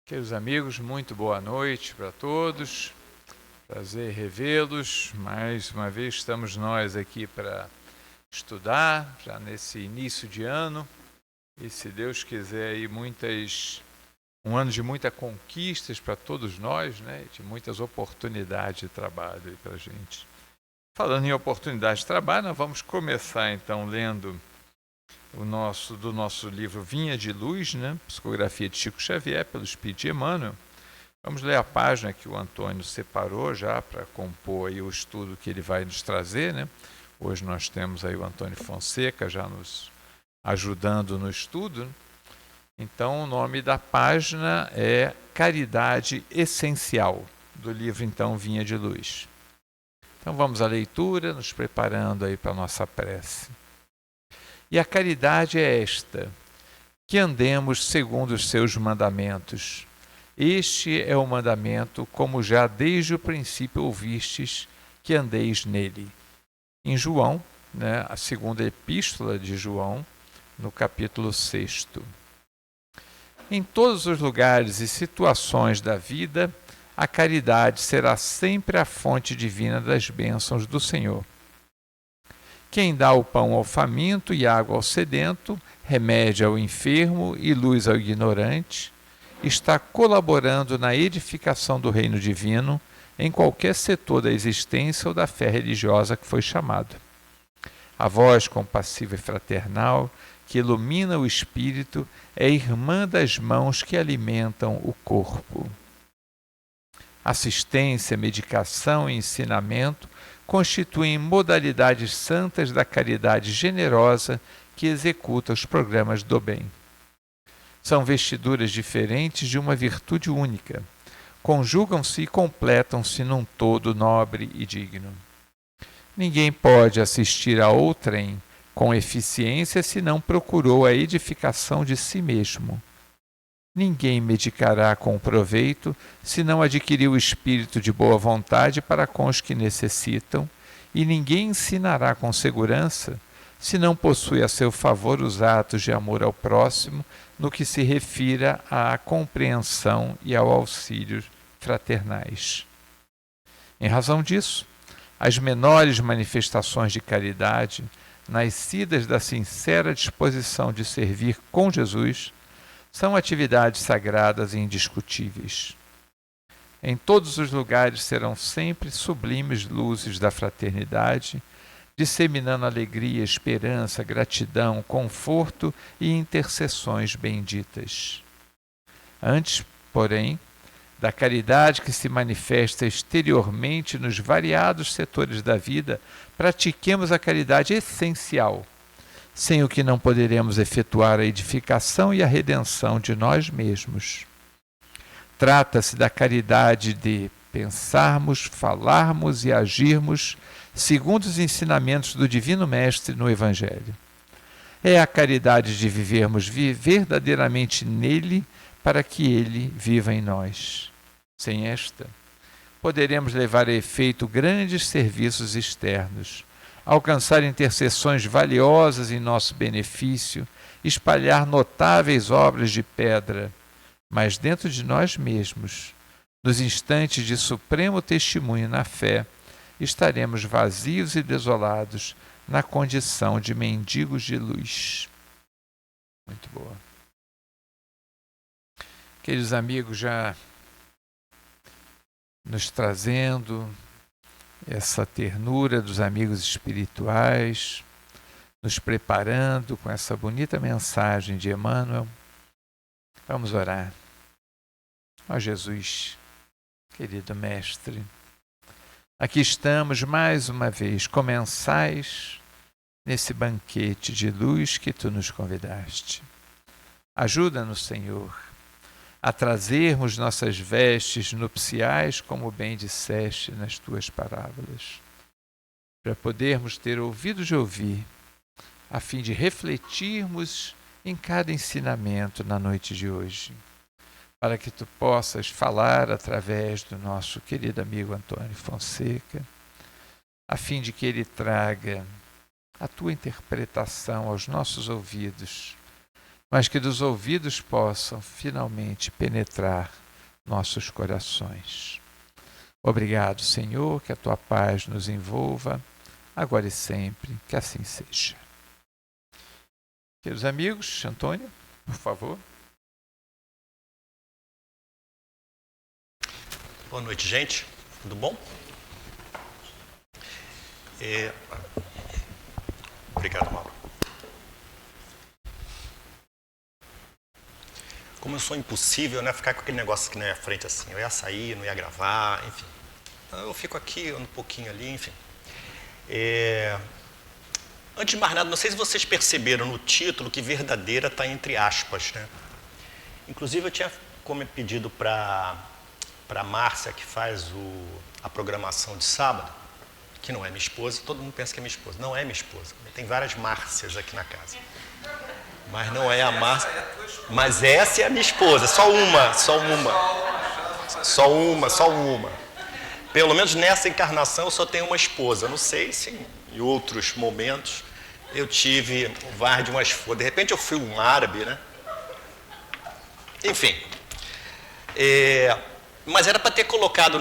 Queridos amigos, muito boa noite para todos. Prazer revê-los. Mais uma vez estamos nós aqui para estudar, já nesse início de ano. E se Deus quiser, aí um ano de muitas conquistas para todos nós, né? De muitas oportunidades de trabalho para a gente. Falando em oportunidades de trabalho, nós vamos começar então lendo do nosso livro Vinha de Luz, né? Psicografia de Chico Xavier, pelo Espírito de Emmanuel. Vamos ler a página que o Antônio separou já para compor aí o estudo que ele vai nos trazer, né? Hoje nós temos aí o Antônio Fonseca já nos ajudando no estudo. Então o nome da página é Caridade Essencial, do livro então Vinha de Luz. Então vamos à leitura, nos preparando aí para a nossa prece. E a caridade é esta, que andemos segundo os seus mandamentos. Este é o mandamento, como já desde o princípio ouvistes, que andeis nele. Em João, né, a segunda epístola de João, no capítulo 6. Em todos os lugares e situações da vida, a caridade será sempre a fonte divina das bênçãos do Senhor. Quem dá o pão ao faminto e água ao sedento, remédio ao enfermo e luz ao ignorante, está colaborando na edificação do reino divino em qualquer setor da existência ou da fé religiosa que foi chamado. A voz compassiva e fraternal, que ilumina o espírito, é irmã das mãos que alimentam o corpo. Assistência, medicação e ensinamento constituem modalidades santas da caridade generosa que executa os programas do bem. São vestiduras diferentes de uma virtude única. Conjugam-se e completam-se num todo nobre e digno. Ninguém pode assistir a outrem com eficiência se não procurou a edificação de si mesmo. Ninguém medicará com proveito se não adquiriu o espírito de boa vontade para com os que necessitam, e ninguém ensinará com segurança se não possui a seu favor os atos de amor ao próximo no que se refira à compreensão e ao auxílio fraternais. Em razão disso, as menores manifestações de caridade, nascidas da sincera disposição de servir com Jesus, são atividades sagradas e indiscutíveis. Em todos os lugares serão sempre sublimes luzes da fraternidade, disseminando alegria, esperança, gratidão, conforto e intercessões benditas. Antes, porém, da caridade que se manifesta exteriormente nos variados setores da vida, pratiquemos a caridade essencial, sem o que não poderemos efetuar a edificação e a redenção de nós mesmos. Trata-se da caridade de pensarmos, falarmos e agirmos segundo os ensinamentos do Divino Mestre no Evangelho. É a caridade de vivermos verdadeiramente nele para que ele viva em nós. Sem esta, poderemos levar a efeito grandes serviços externos, alcançar intercessões valiosas em nosso benefício, espalhar notáveis obras de pedra, mas dentro de nós mesmos, nos instantes de supremo testemunho na fé, estaremos vazios e desolados na condição de mendigos de luz. Muito boa. Queridos amigos, já nos trazendo essa ternura dos amigos espirituais, nos preparando com essa bonita mensagem de Emmanuel. Vamos orar. Ó Jesus, querido Mestre, aqui estamos mais uma vez, comensais nesse banquete de luz que Tu nos convidaste. Ajuda-nos, Senhor, a trazermos nossas vestes nupciais, como bem disseste nas Tuas parábolas, para podermos ter ouvido de ouvir, a fim de refletirmos em cada ensinamento na noite de hoje, para que Tu possas falar através do nosso querido amigo Antônio Fonseca, a fim de que ele traga a Tua interpretação aos nossos ouvidos, mas que dos ouvidos possam finalmente penetrar nossos corações. Obrigado, Senhor, que a tua paz nos envolva, agora e sempre, que assim seja. Queridos amigos, Antônio, por favor. Boa noite, gente. Tudo bom? Obrigado, Mauro. Como eu sou impossível, né, ficar com aquele negócio aqui na minha frente assim, eu ia sair, não ia gravar, enfim. Então, eu fico aqui, ando um pouquinho ali, enfim. Antes de mais nada, não sei se vocês perceberam no título que verdadeira está entre aspas, né? Inclusive eu tinha pedido para a Márcia, que faz a programação de sábado, que não é minha esposa, todo mundo pensa que é minha esposa, não é minha esposa, tem várias Márcias aqui na casa. Mas não é a Márcia, mas essa é a minha esposa, só uma. Pelo menos nessa encarnação eu só tenho uma esposa, não sei se em outros momentos eu tive várias de uma esposa, de repente eu fui um árabe, né? Enfim, mas era para ter colocado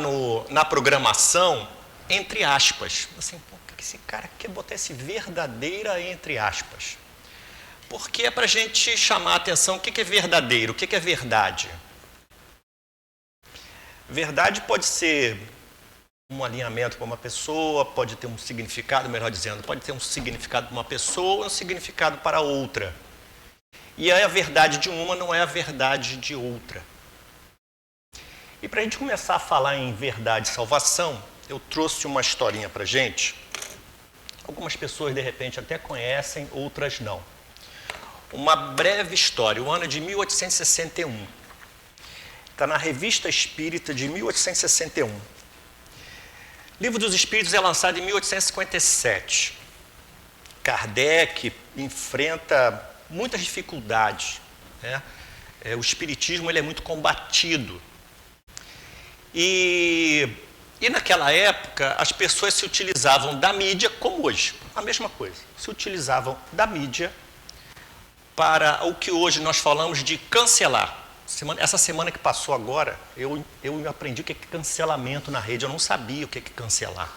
na programação entre aspas, assim, pô, que esse cara quer botar esse verdadeira entre aspas? Porque é para a gente chamar a atenção o que é verdadeiro, o que é verdade. Verdade pode ser um alinhamento para uma pessoa, pode ter um significado, melhor dizendo, pode ter um significado para uma pessoa e um significado para outra. E aí a verdade de uma não é a verdade de outra. E para a gente começar a falar em verdade e salvação, eu trouxe uma historinha para a gente. Algumas pessoas, de repente, até conhecem, outras não. Uma breve história, o ano de 1861. Está na Revista Espírita de 1861. Livro dos Espíritos é lançado em 1857. Kardec enfrenta muitas dificuldades, né? O espiritismo ele é muito combatido. E naquela época as pessoas se utilizavam da mídia, como hoje, a mesma coisa. Se utilizavam da mídia para o que hoje nós falamos de cancelar. Essa semana que passou agora, eu aprendi o que é cancelamento na rede. Eu não sabia o que é cancelar.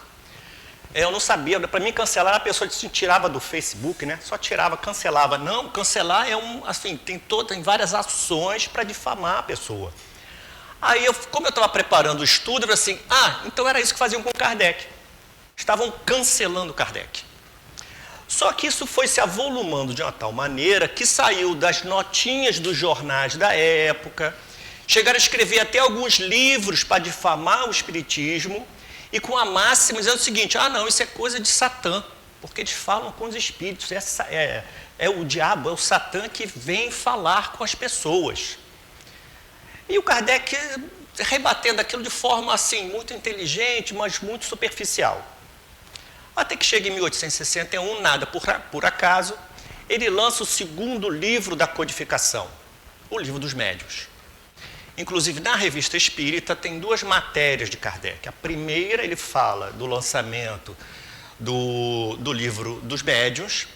Eu não sabia. Para mim, cancelar, a pessoa se tirava do Facebook, né? Só tirava, cancelava. Não, cancelar é assim, tem várias ações para difamar a pessoa. Aí, como eu estava preparando o estudo, eu falei assim, então era isso que faziam com Kardec. Estavam cancelando Kardec. Só que isso foi se avolumando de uma tal maneira que saiu das notinhas dos jornais da época, chegaram a escrever até alguns livros para difamar o espiritismo, e com a máxima dizendo o seguinte, não, isso é coisa de Satã, porque eles falam com os espíritos, é o diabo, é o Satã que vem falar com as pessoas. E o Kardec rebatendo aquilo de forma assim, muito inteligente, mas muito superficial. Até que chega em 1861, nada por acaso, ele lança o segundo livro da codificação, o Livro dos Médiuns. Inclusive, na Revista Espírita, tem duas matérias de Kardec. A primeira, ele fala do lançamento do Livro dos Médiuns,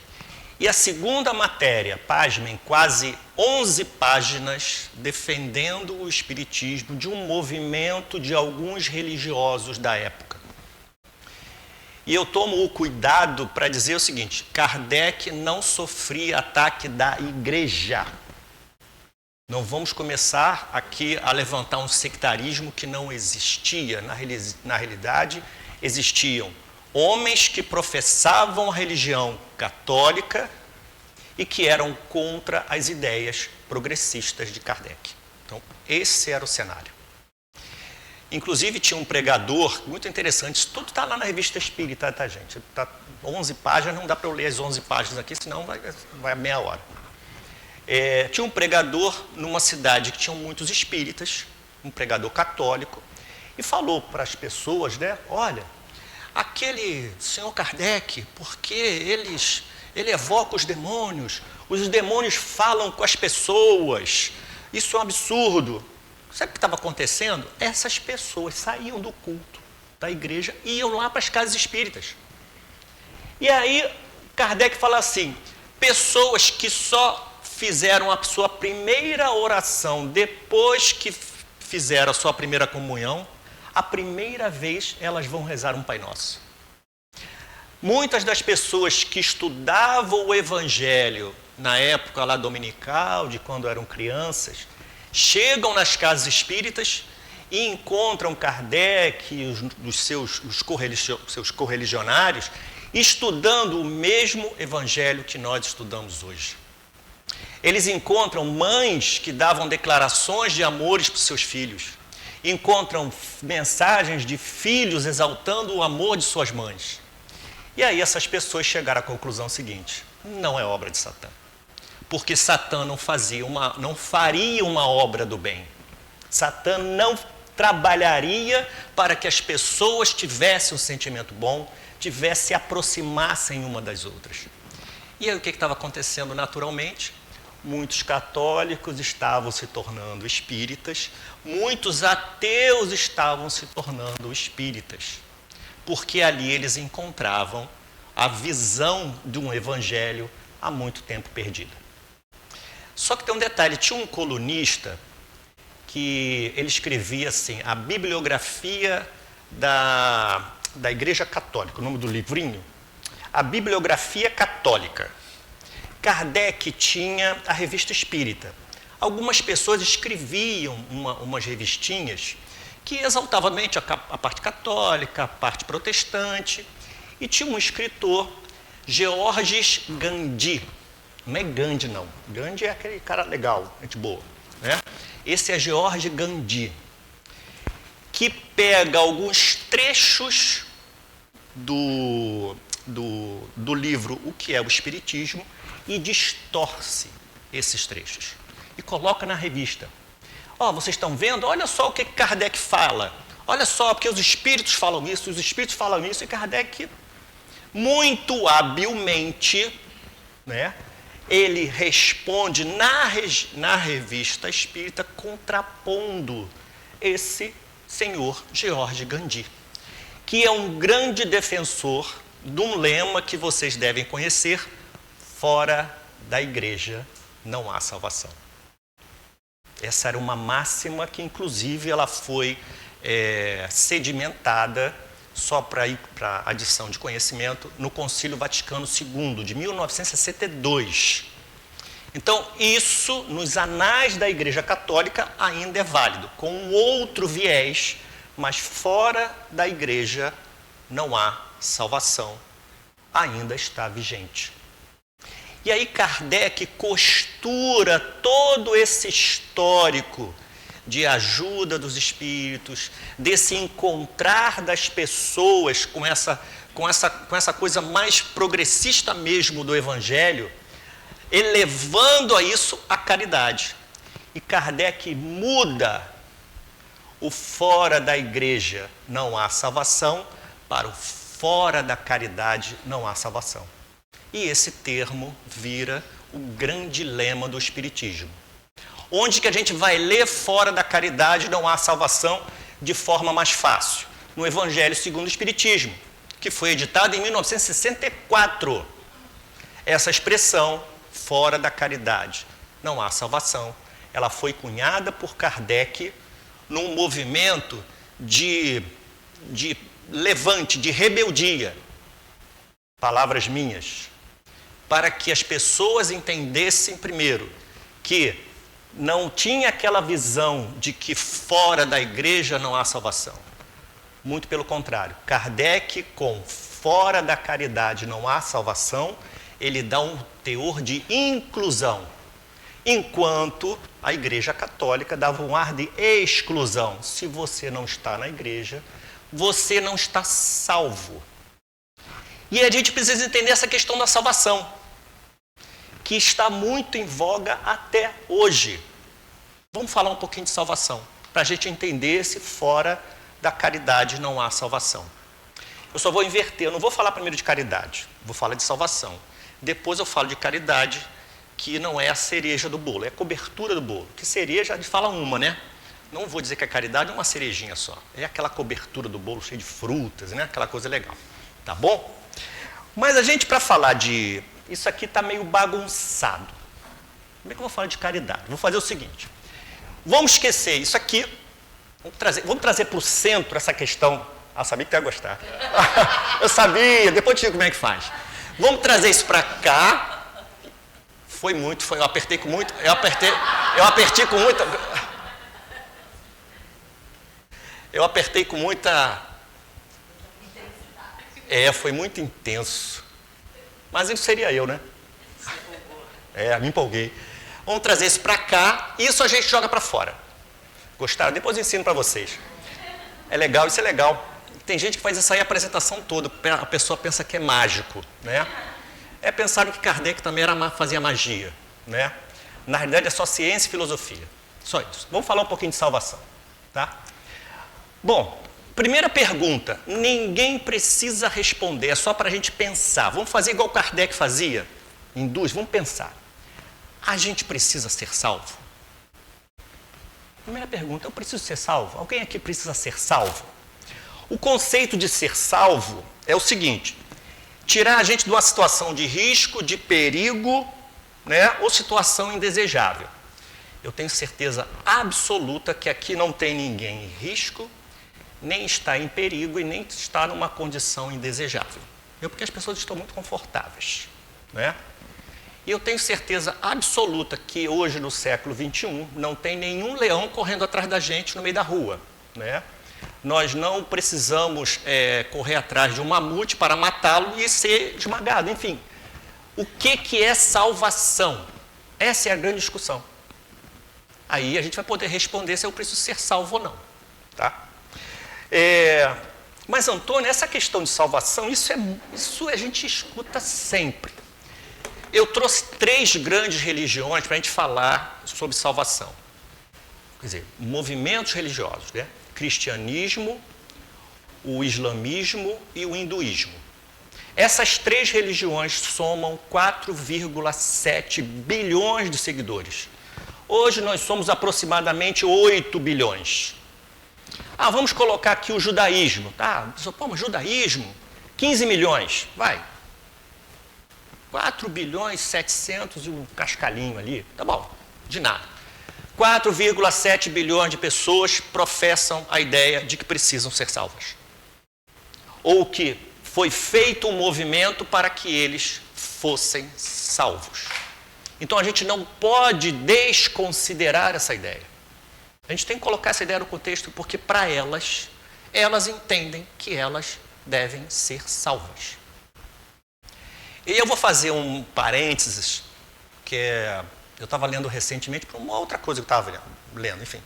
e a segunda matéria, pasmem, quase 11 páginas, defendendo o espiritismo de um movimento de alguns religiosos da época. E eu tomo o cuidado para dizer o seguinte, Kardec não sofria ataque da igreja. Não vamos começar aqui a levantar um sectarismo que não existia. Na realidade, existiam homens que professavam a religião católica e que eram contra as ideias progressistas de Kardec. Então, esse era o cenário. Inclusive, tinha um pregador muito interessante, isso tudo está lá na Revista Espírita, tá, gente? Tá 11 páginas, não dá para eu ler as 11 páginas aqui, senão vai meia hora. Tinha um pregador numa cidade que tinham muitos espíritas, um pregador católico, e falou para as pessoas, né, olha, aquele senhor Kardec, porque ele evoca os demônios falam com as pessoas, isso é um absurdo. Sabe o que estava acontecendo? Essas pessoas saíam do culto da igreja e iam lá para as casas espíritas. E aí, Kardec fala assim, pessoas que só fizeram a sua primeira oração depois que fizeram a sua primeira comunhão, a primeira vez elas vão rezar um Pai Nosso. Muitas das pessoas que estudavam o Evangelho na época lá dominical, de quando eram crianças, chegam nas casas espíritas e encontram Kardec e os seus correligionários estudando o mesmo Evangelho que nós estudamos hoje. Eles encontram mães que davam declarações de amores para os seus filhos, encontram mensagens de filhos exaltando o amor de suas mães. E aí essas pessoas chegaram à conclusão seguinte: não é obra de Satã. Porque Satã não faria uma obra do bem. Satã não trabalharia para que as pessoas tivessem um sentimento bom, se aproximassem uma das outras. E aí o que estava acontecendo naturalmente? Muitos católicos estavam se tornando espíritas, muitos ateus estavam se tornando espíritas, porque ali eles encontravam a visão de um evangelho há muito tempo perdida. Só que tem um detalhe, tinha um colunista que ele escrevia assim, a bibliografia da Igreja Católica, o nome do livrinho, a Bibliografia Católica. Kardec tinha a Revista Espírita. Algumas pessoas escreviam umas revistinhas que exaltavam a parte católica, a parte protestante. E tinha um escritor, Georges Gandhi. Não é Gandhi, não. Gandhi é aquele cara legal, gente boa, né? Esse é Georges Gandhi, que pega alguns trechos do livro O que é o Espiritismo e distorce esses trechos e coloca na revista. Vocês estão vendo? Olha só o que Kardec fala. Olha só, porque os espíritos falam isso, e Kardec, muito habilmente, né, ele responde na revista espírita, contrapondo esse senhor Georges Gandhi, que é um grande defensor de um lema que vocês devem conhecer: fora da igreja não há salvação. Essa era uma máxima que, inclusive, ela foi sedimentada, só para adição de conhecimento, no Concílio Vaticano II, de 1962. Então, isso, nos anais da Igreja Católica, ainda é válido, com um outro viés, mas fora da igreja não há salvação, ainda está vigente. E aí Kardec costura todo esse histórico de ajuda dos espíritos, desse encontrar das pessoas com essa coisa mais progressista mesmo do Evangelho, elevando a isso a caridade. E Kardec muda o fora da igreja não há salvação para o fora da caridade não há salvação. E esse termo vira o grande lema do Espiritismo. Onde que a gente vai ler fora da caridade não há salvação de forma mais fácil? No Evangelho segundo o Espiritismo, que foi editado em 1964. Essa expressão, fora da caridade não há salvação, ela foi cunhada por Kardec num movimento de levante, de rebeldia, palavras minhas, para que as pessoas entendessem primeiro que não tinha aquela visão de que fora da igreja não há salvação. Muito pelo contrário, Kardec, com fora da caridade não há salvação, ele dá um teor de inclusão, enquanto a Igreja Católica dava um ar de exclusão. Se você não está na igreja, você não está salvo. E a gente precisa entender essa questão da salvação, que está muito em voga até hoje. Vamos falar um pouquinho de salvação, para a gente entender se fora da caridade não há salvação. Eu só vou inverter, eu não vou falar primeiro de caridade, vou falar de salvação. Depois eu falo de caridade, que não é a cereja do bolo, é a cobertura do bolo. Que cereja, a gente fala uma, né? Não vou dizer que a caridade é uma cerejinha só. É aquela cobertura do bolo cheia de frutas, né? Aquela coisa legal. Tá bom? Mas a gente, para falar de... Isso aqui está meio bagunçado. Como é que eu vou falar de caridade? Vou fazer o seguinte. Vamos esquecer isso aqui. Vamos trazer para o centro essa questão. Ah, eu sabia que tu ia gostar. Eu sabia, depois eu te digo como é que faz. Vamos trazer isso para cá. Eu apertei com muita. Eu apertei com muita. Foi muito intenso. Mas isso seria eu, né? Me empolguei. Vamos trazer isso para cá. Isso a gente joga para fora. Gostaram? Depois eu ensino para vocês. É legal, isso é legal. Tem gente que faz isso aí a apresentação toda. A pessoa pensa que é mágico, né? Pensaram que Kardec também fazia magia, né? Na realidade é só ciência e filosofia. Só isso. Vamos falar um pouquinho de salvação, tá? Bom, primeira pergunta. Ninguém precisa responder, é só para a gente pensar. Vamos fazer igual Kardec fazia? Induz, vamos pensar. A gente precisa ser salvo? Primeira pergunta, eu preciso ser salvo? Alguém aqui precisa ser salvo? O conceito de ser salvo é o seguinte: tirar a gente de uma situação de risco, de perigo, né, ou situação indesejável. Eu tenho certeza absoluta que aqui não tem ninguém em risco, nem está em perigo e nem está numa condição indesejável. Porque as pessoas estão muito confortáveis, né? E eu tenho certeza absoluta que hoje, no século XXI, não tem nenhum leão correndo atrás da gente no meio da rua, né? Nós não precisamos correr atrás de um mamute para matá-lo e ser esmagado. Enfim, o que é salvação? Essa é a grande discussão. Aí a gente vai poder responder se eu preciso ser salvo ou não, tá? Mas, Antônio, essa questão de salvação, isso a gente escuta sempre. Eu trouxe 3 grandes religiões para a gente falar sobre salvação. Quer dizer, movimentos religiosos, né? Cristianismo, o islamismo e o hinduísmo. Essas 3 religiões somam 4,7 bilhões de seguidores. Hoje nós somos aproximadamente 8 bilhões. Vamos colocar aqui o judaísmo. Mas judaísmo, 15 milhões, vai. 4 bilhões 700 e um cascalhinho ali, tá bom, de nada. 4,7 bilhões de pessoas professam a ideia de que precisam ser salvas. Ou que foi feito um movimento para que eles fossem salvos. Então a gente não pode desconsiderar essa ideia. A gente tem que colocar essa ideia no contexto porque para elas entendem que elas devem ser salvas. E eu vou fazer um parênteses, eu estava lendo recentemente para uma outra coisa que eu estava lendo, enfim,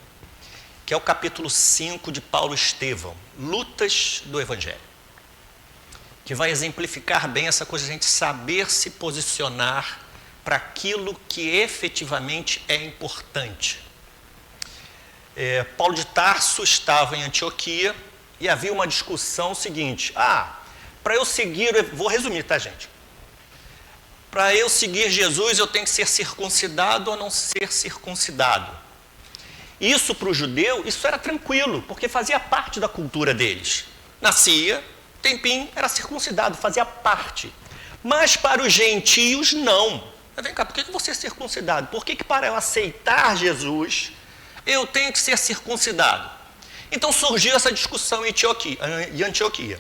que é o capítulo 5 de Paulo Estevão, Lutas do Evangelho, que vai exemplificar bem essa coisa de a gente saber se posicionar para aquilo que efetivamente é importante. Paulo de Tarso estava em Antioquia e havia uma discussão seguinte: para eu seguir, vou resumir, tá, gente? Para eu seguir Jesus, eu tenho que ser circuncidado ou não ser circuncidado. Isso para o judeu, isso era tranquilo, porque fazia parte da cultura deles. Nascia, tempinho, era circuncidado, fazia parte. Mas para os gentios, não. Vem cá, por que eu vou ser circuncidado? Por que para eu aceitar Jesus, eu tenho que ser circuncidado? Então surgiu essa discussão em Antioquia.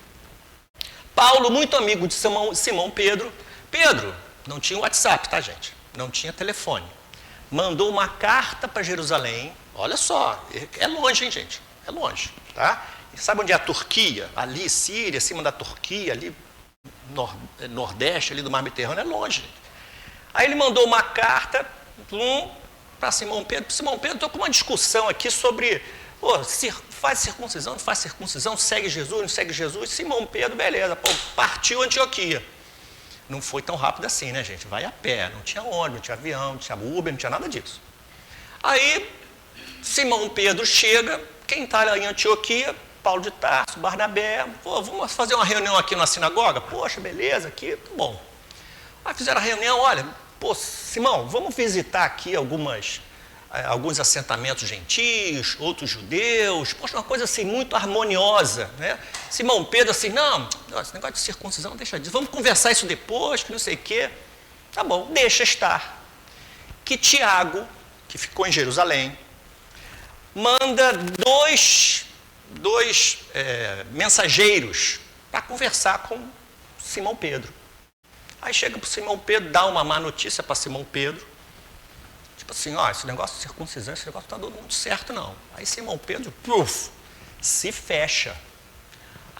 Paulo, muito amigo de Simão Pedro, não tinha WhatsApp, tá, gente? Não tinha telefone. Mandou uma carta para Jerusalém. Olha só, é longe, hein, gente? É longe, tá? E sabe onde é a Turquia? Ali, Síria, acima da Turquia, ali, nordeste, ali do Mar Mediterrâneo, é longe. Aí ele mandou uma carta para Simão Pedro. Simão Pedro, estou com uma discussão aqui sobre, faz circuncisão, não faz circuncisão, segue Jesus, não segue Jesus. Simão Pedro, beleza, partiu Antioquia. Não foi tão rápido assim, né, gente? Vai a pé, não tinha ônibus, não tinha avião, não tinha Uber, não tinha nada disso. Aí, Simão Pedro chega, quem está em Antioquia? Paulo de Tarso, Barnabé, vamos fazer uma reunião aqui na sinagoga? Poxa, beleza, aqui, tá bom. Aí fizeram a reunião, olha, Simão, vamos visitar aqui alguns assentamentos gentios, outros judeus, poxa, uma coisa assim muito harmoniosa, né? Simão Pedro assim, não, esse negócio de circuncisão, deixa disso, vamos conversar isso depois, que não sei o quê. Tá bom, deixa estar. que Tiago, que ficou em Jerusalém, manda dois mensageiros para conversar com Simão Pedro. Aí chega para Simão Pedro, dá uma má notícia para Simão Pedro. Tipo assim, ó, esse negócio de circuncisão, esse negócio não está dando muito certo, não. Aí Simão Pedro, se fecha.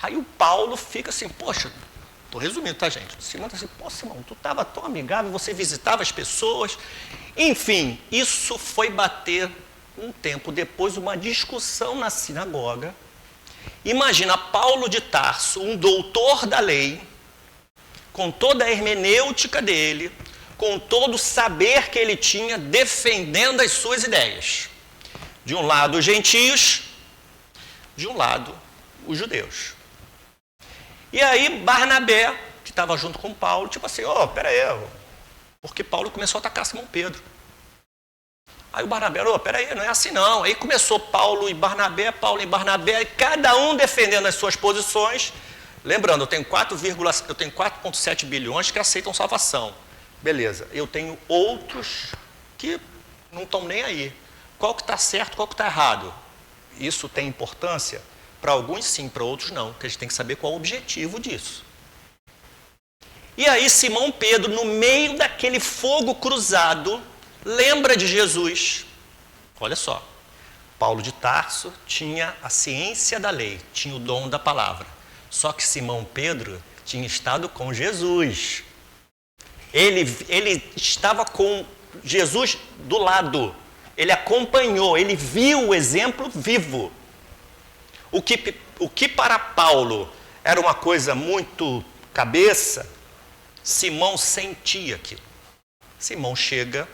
Aí o Paulo fica assim, poxa, estou resumindo, tá, gente? Simão está assim, pô, Simão, tu estava tão amigável, você visitava as pessoas. Enfim, isso foi bater um tempo depois, uma discussão na sinagoga. Imagina Paulo de Tarso, um doutor da lei, com toda a hermenêutica dele, com todo o saber que ele tinha, defendendo as suas ideias. De um lado, os gentios, de um lado, os judeus. E aí, Barnabé, que estava junto com Paulo, tipo assim, pera aí, porque Paulo começou a atacar Simão Pedro. Aí o Barnabé, pera aí, não é assim não. Aí começou Paulo e Barnabé, e cada um defendendo as suas posições. Lembrando, eu tenho 4,7 bilhões que aceitam salvação. Beleza, eu tenho outros que não estão nem aí. Qual que está certo, qual que está errado? Isso tem importância? Para alguns sim, para outros não, porque a gente tem que saber qual é o objetivo disso. E aí Simão Pedro, no meio daquele fogo cruzado, lembra de Jesus. Olha só, Paulo de Tarso tinha a ciência da lei, tinha o dom da palavra. Só que Simão Pedro tinha estado com Jesus. Ele estava com Jesus do lado. Ele acompanhou, ele viu o exemplo vivo. O que para Paulo era uma coisa muito cabeça, Simão sentia aquilo. Simão chega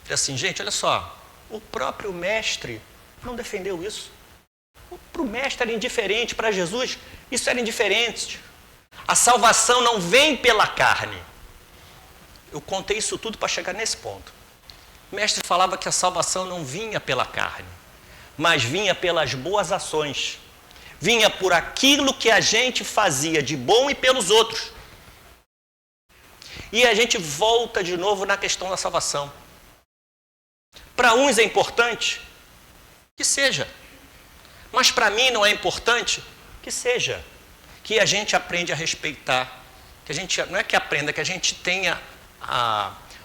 e diz assim, gente, olha só, o próprio mestre não defendeu isso. Para o mestre era indiferente, para Jesus isso era indiferente. A salvação não vem pela carne. Eu contei isso tudo para chegar nesse ponto. O mestre falava que a salvação não vinha pela carne, mas vinha pelas boas ações. Vinha por aquilo que a gente fazia de bom e pelos outros. E a gente volta de novo na questão da salvação. Para uns é importante, que seja. Mas para mim não é importante, que seja. Que a gente aprende a respeitar. Que a gente, não é que aprenda, que a gente tenha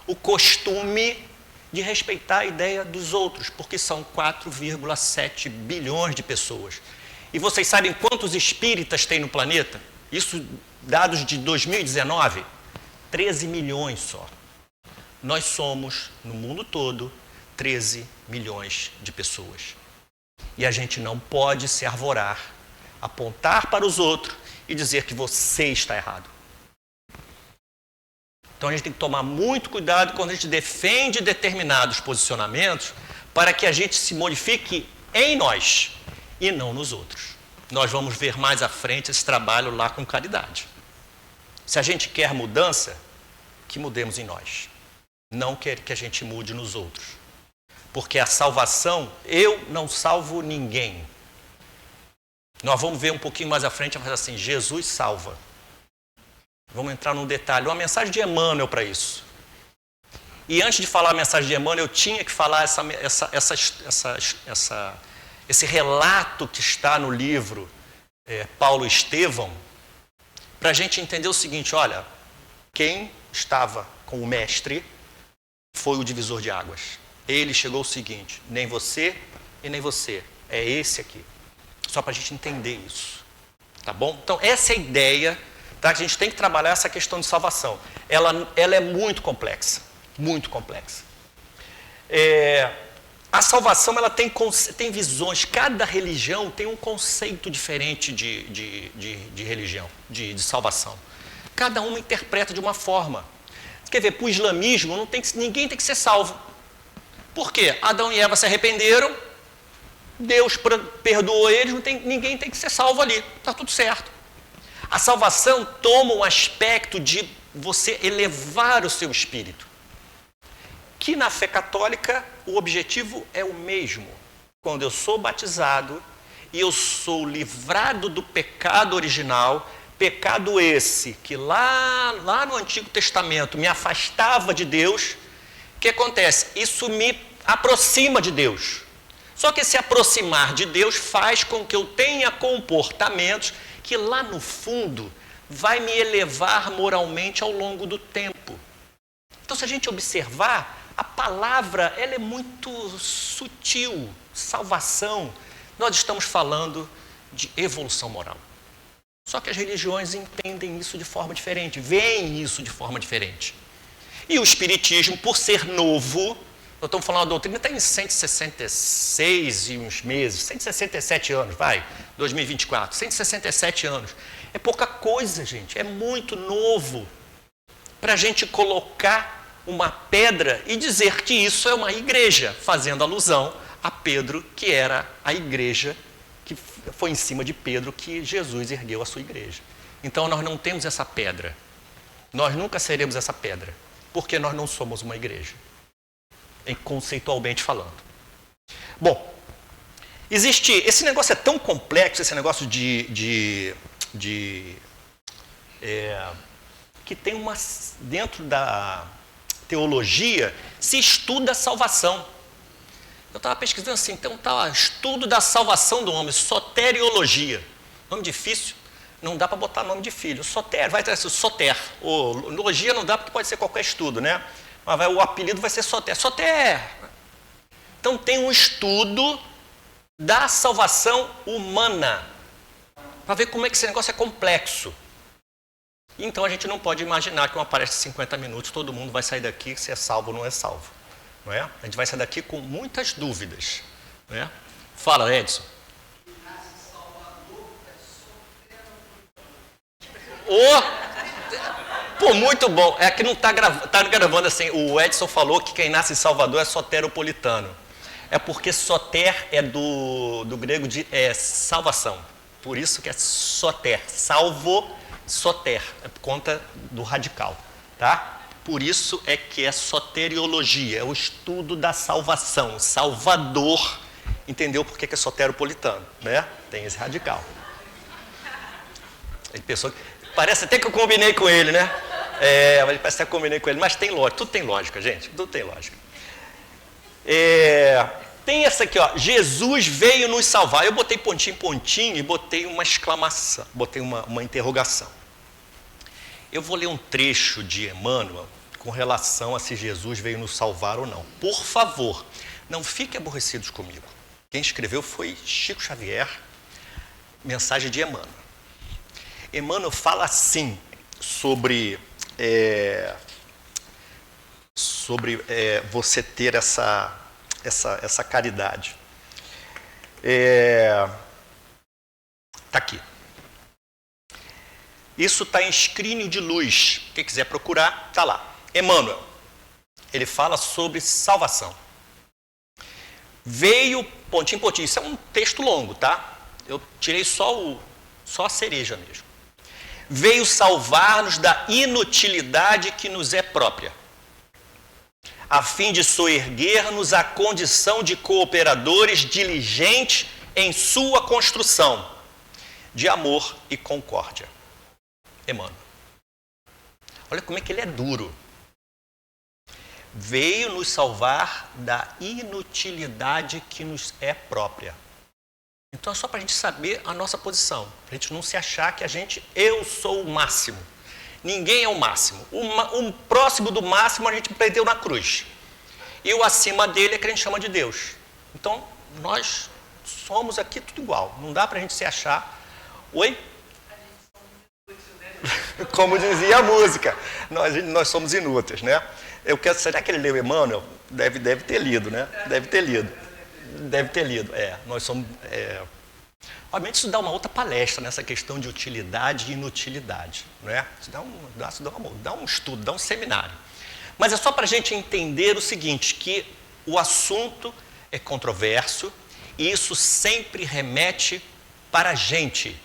o costume de respeitar a ideia dos outros, porque são 4,7 bilhões de pessoas. E vocês sabem quantos espíritas tem no planeta? Isso, dados de 2019, 13 milhões só. Nós somos, no mundo todo, 13 milhões de pessoas. E a gente não pode se arvorar, apontar para os outros e dizer que você está errado. Então a gente tem que tomar muito cuidado quando a gente defende determinados posicionamentos para que a gente se modifique em nós e não nos outros. Nós vamos ver mais à frente esse trabalho lá com caridade. Se a gente quer mudança, que mudemos em nós. Não quer que a gente mude nos outros. Porque a salvação, eu não salvo ninguém. Nós vamos ver um pouquinho mais à frente, mas assim, Jesus salva. Vamos entrar num detalhe, uma mensagem de Emmanuel para isso. E antes de falar a mensagem de Emmanuel, eu tinha que falar esse relato que está no livro Paulo Estevão, para a gente entender o seguinte, olha, quem estava com o mestre foi o divisor de águas. Ele chegou ao seguinte, nem você e nem você, é esse aqui. Só para a gente entender isso, tá bom? Então, essa é a ideia, tá? A gente tem que trabalhar essa questão de salvação. Ela é muito complexa, muito complexa. A salvação ela tem visões, cada religião tem um conceito diferente de religião, de salvação. Cada uma interpreta de uma forma. Quer ver, para o islamismo, ninguém tem que ser salvo. Por quê? Adão e Eva se arrependeram, Deus perdoou eles, ninguém tem que ser salvo ali, está tudo certo. A salvação toma um aspecto de você elevar o seu espírito. Que na fé católica o objetivo é o mesmo. Quando eu sou batizado e eu sou livrado do pecado original, pecado esse que lá no Antigo Testamento me afastava de Deus, O que acontece? Isso me aproxima de Deus. Só que esse aproximar de Deus faz com que eu tenha comportamentos que lá no fundo vai me elevar moralmente ao longo do tempo. Então, se a gente observar, a palavra ela é muito sutil, salvação. Nós estamos falando de evolução moral. Só que as religiões entendem isso de forma diferente, veem isso de forma diferente. E o Espiritismo, por ser novo, nós estamos falando, a doutrina está em 166 e uns meses, 167 anos, 2024, 167 anos. É pouca coisa, gente, é muito novo para a gente colocar uma pedra e dizer que isso é uma igreja, fazendo alusão a Pedro, que era a igreja, que foi em cima de Pedro que Jesus ergueu a sua igreja. Então nós não temos essa pedra, nós nunca seremos essa pedra, porque nós não somos uma igreja, conceitualmente falando. Bom, existe, esse negócio é tão complexo, esse negócio que tem uma, dentro da teologia, se estuda a salvação. Eu estava pesquisando assim, então tá, estudo da salvação do homem, soteriologia. Nome difícil, não dá para botar nome de filho. Soter, vai ter soter. Logia não dá porque pode ser qualquer estudo, né? Mas o apelido vai ser soter. Soter! Então tem um estudo da salvação humana, para ver como é que esse negócio é complexo. Então a gente não pode imaginar que uma palestra de 50 minutos, todo mundo vai sair daqui se é salvo ou não é salvo. Não é? A gente vai sair daqui com muitas dúvidas. Não é? Fala, Edson. Pô, muito bom. É que não está gravando assim. O Edson falou que quem nasce em Salvador é soteropolitano. É porque soter é do grego de salvação. Por isso que é soter. Salvo, soter. É por conta do radical. Tá? Por isso é que é soteriologia. É o estudo da salvação. Salvador. Entendeu por que é soteropolitano? Né? Tem esse radical. Ele pensou que... Parece até que eu combinei com ele, né? Parece até que eu combinei com ele. Mas tem lógica. Tudo tem lógica, gente. Tudo tem lógica. Tem essa aqui, ó. Jesus veio nos salvar. Eu botei pontinho, pontinho e botei uma exclamação. Botei uma interrogação. Eu vou ler um trecho de Emmanuel com relação a se Jesus veio nos salvar ou não. Por favor, não fiquem aborrecidos comigo. Quem escreveu foi Chico Xavier, mensagem de Emmanuel. Emmanuel fala assim sobre você ter essa caridade. Está aqui. Isso está em Escrínio de Luz. Quem quiser procurar, está lá. Emmanuel, ele fala sobre salvação. Veio, pontinho, pontinho. Isso é um texto longo, tá? Eu tirei só a cereja mesmo. Veio salvar-nos da inutilidade que nos é própria, a fim de soerguer-nos à condição de cooperadores diligentes em sua construção de amor e concórdia. Emmanuel. Olha como é que ele é duro. Veio nos salvar da inutilidade que nos é própria. Então é só para a gente saber a nossa posição, para a gente não se achar que eu sou o máximo. Ninguém é o máximo. O próximo do máximo a gente prendeu na cruz. E o acima dele é que a gente chama de Deus. Então, nós somos aqui tudo igual. Não dá para a gente se achar... Oi? Como dizia a música. Nós somos inúteis, né? Será que ele leu Emmanuel? Deve ter lido, né? Deve ter lido. Nós somos... Obviamente isso dá uma outra palestra nessa questão de utilidade e inutilidade, né? Isso dá um estudo, dá um seminário. Mas é só para a gente entender o seguinte, que o assunto é controverso e isso sempre remete para a gente.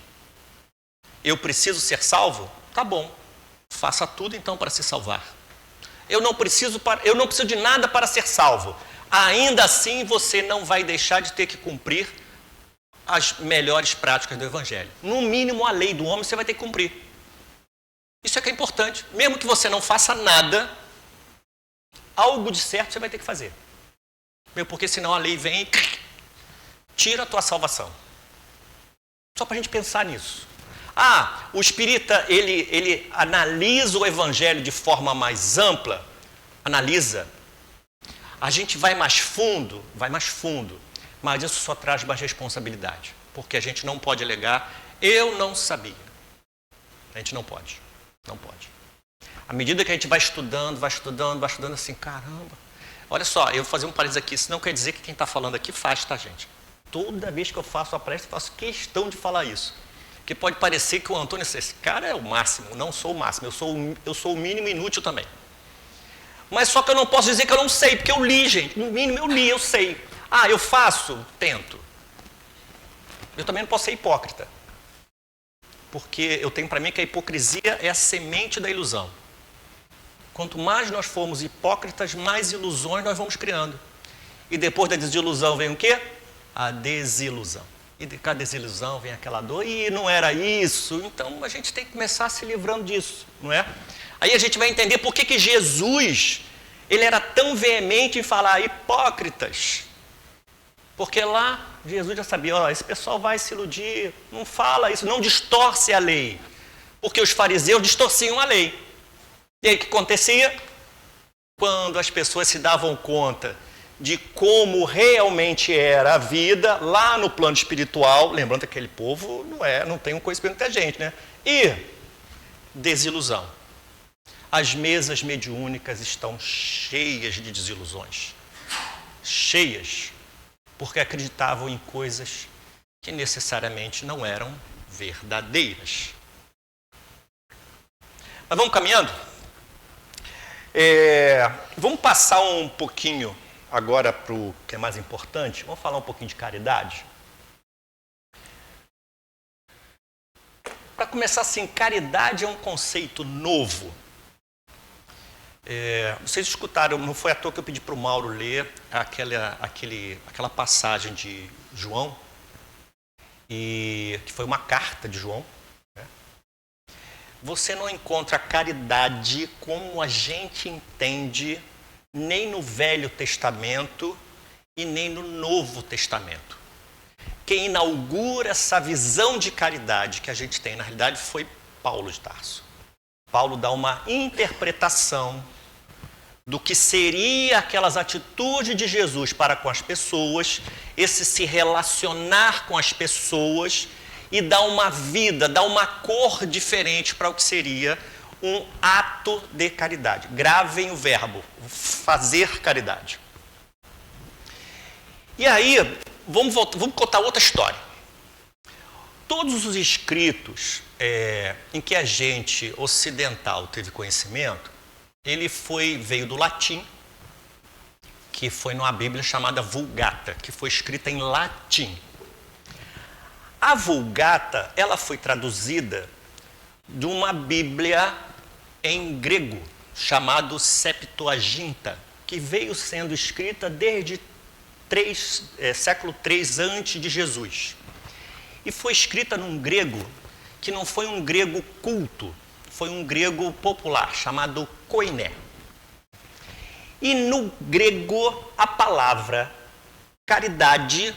Eu preciso ser salvo? Tá bom, faça tudo então para se salvar. Eu não preciso de nada para ser salvo. Ainda assim você não vai deixar de ter que cumprir as melhores práticas do Evangelho. No mínimo, a lei do homem você vai ter que cumprir. Isso é que é importante. Mesmo que você não faça nada, algo de certo você vai ter que fazer. Porque senão a lei vem e tira a tua salvação. Só para a gente pensar nisso. O espírita, ele analisa o evangelho de forma mais ampla, analisa. A gente vai mais fundo, mas isso só traz mais responsabilidade. Porque a gente não pode alegar, eu não sabia. A gente não pode. À medida que a gente vai estudando assim, caramba. Olha só, eu vou fazer um parênteses aqui, isso não quer dizer que quem está falando aqui faz, tá, gente? Toda vez que eu faço a palestra, eu faço questão de falar isso. Porque pode parecer que o Antônio, esse cara é o máximo, não sou o máximo, eu sou o mínimo inútil também. Mas só que eu não posso dizer que eu não sei, porque eu li, gente. No mínimo eu li, eu sei. Eu faço? Tento. Eu também não posso ser hipócrita. Porque eu tenho para mim que a hipocrisia é a semente da ilusão. Quanto mais nós formos hipócritas, mais ilusões nós vamos criando. E depois da desilusão vem o quê? A desilusão. E de cada desilusão vem aquela dor, e não era isso. Então a gente tem que começar se livrando disso, não é? Aí a gente vai entender por que Jesus, ele era tão veemente em falar hipócritas. Porque lá Jesus já sabia, esse pessoal vai se iludir, não fala isso, não distorce a lei. Porque os fariseus distorciam a lei. E aí o que acontecia? Quando as pessoas se davam conta de como realmente era a vida lá no plano espiritual, lembrando que aquele povo não tem um conhecimento da gente, né? E desilusão. As mesas mediúnicas estão cheias de desilusões. Cheias. Porque acreditavam em coisas que necessariamente não eram verdadeiras. Mas vamos caminhando? Vamos passar um pouquinho agora para o que é mais importante. Vamos falar um pouquinho de caridade. Para começar assim, caridade é um conceito novo. Vocês escutaram, não foi à toa que eu pedi para o Mauro ler aquela passagem de João, que foi uma carta de João. Né? Você não encontra caridade como a gente entende nem no Velho Testamento e nem no Novo Testamento. Quem inaugura essa visão de caridade que a gente tem, na realidade, foi Paulo de Tarso. Paulo dá uma interpretação do que seria aquelas atitudes de Jesus para com as pessoas, esse se relacionar com as pessoas e dar uma vida, dar uma cor diferente para o que seria um ato de caridade. Gravem o verbo, fazer caridade. E aí, vamos contar outra história. Todos os escritos em que a gente ocidental teve conhecimento, ele veio do latim, que foi numa Bíblia chamada Vulgata, que foi escrita em latim. A Vulgata, ela foi traduzida de uma Bíblia em grego, chamado Septuaginta, que veio sendo escrita desde século III antes de Jesus. E foi escrita num grego que não foi um grego culto, foi um grego popular, chamado koiné. E no grego, a palavra caridade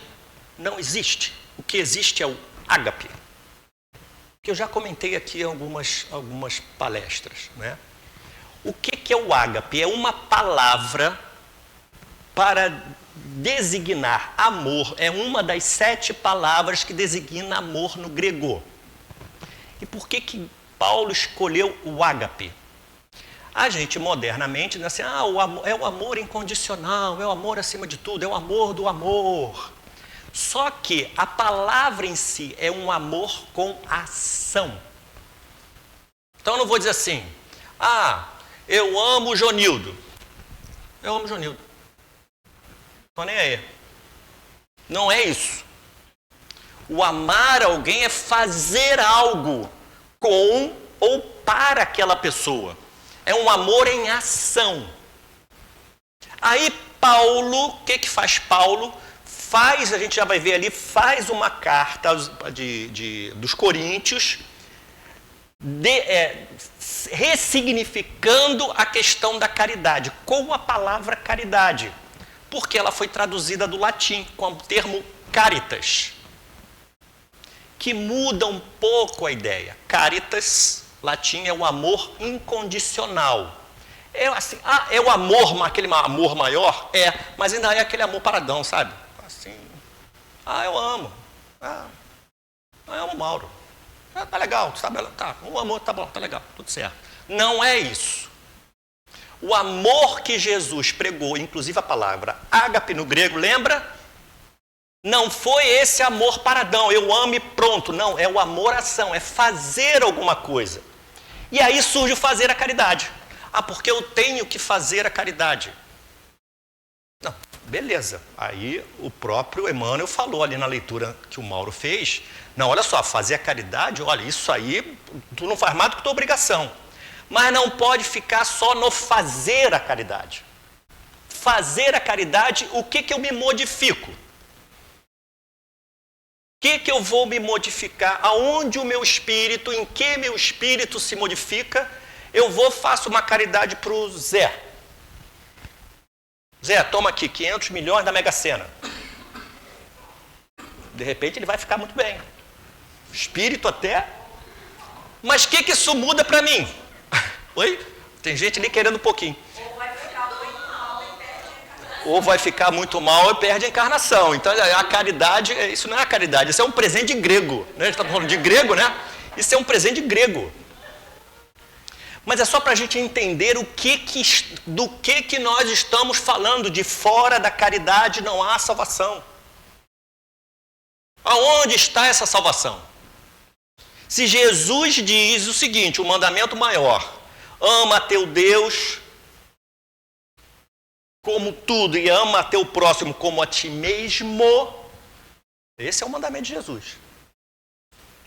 não existe. O que existe é o ágape, que eu já comentei aqui em algumas palestras. Né? O que é o ágape? É uma palavra para designar amor. É uma das 7 palavras que designa amor no grego. E por que Paulo escolheu o ágape? A gente modernamente diz assim, é o amor incondicional, é o amor acima de tudo, é o amor do amor. Só que a palavra em si é um amor com ação. Então eu não vou dizer assim, eu amo o Jonildo. Eu amo o Jonildo. Não nem aí. Não é isso. O amar alguém é fazer algo com ou para aquela pessoa. É um amor em ação. Aí Paulo, o que faz Paulo? A gente já vai ver ali, faz uma carta dos Coríntios, ressignificando a questão da caridade, com a palavra caridade, porque ela foi traduzida do latim com o termo caritas, que muda um pouco a ideia. Caritas, latim, é o amor incondicional. É assim, é o amor, aquele amor maior? É, mas ainda é aquele amor paradão, sabe? Assim, eu amo. Eu amo o Mauro. Tá legal, tá, o amor tá bom, tá legal, tudo certo. Não é isso. O amor que Jesus pregou, inclusive a palavra ágape no grego, lembra? Não foi esse amor paradão, eu amo e pronto. Não, é o amor-ação, é fazer alguma coisa. E aí surge o fazer a caridade. Porque eu tenho que fazer a caridade. Não, beleza. Aí o próprio Emmanuel falou ali na leitura que o Mauro fez. Não, olha só, fazer a caridade, olha, isso aí, tu não faz mais do que tua obrigação. Mas não pode ficar só no fazer a caridade. Fazer a caridade, o que eu me modifico? O que eu vou me modificar? Aonde o meu espírito, em que meu espírito se modifica? Eu faço uma caridade para o Zé. Zé, toma aqui 500 milhões da Mega Sena. De repente ele vai ficar muito bem. Espírito até. Mas o que isso muda para mim? Oi? Tem gente ali querendo um pouquinho. Ou vai ficar muito mal e perde a encarnação. Então a caridade, isso não é a caridade, isso é um presente grego. Né? A gente está falando de grego, né? Isso é um presente grego. Mas é só para a gente entender do que nós estamos falando. De fora da caridade não há salvação. Aonde está essa salvação? Se Jesus diz o seguinte, o mandamento maior, ama teu Deus como tudo e ama teu próximo como a ti mesmo, esse é o mandamento de Jesus.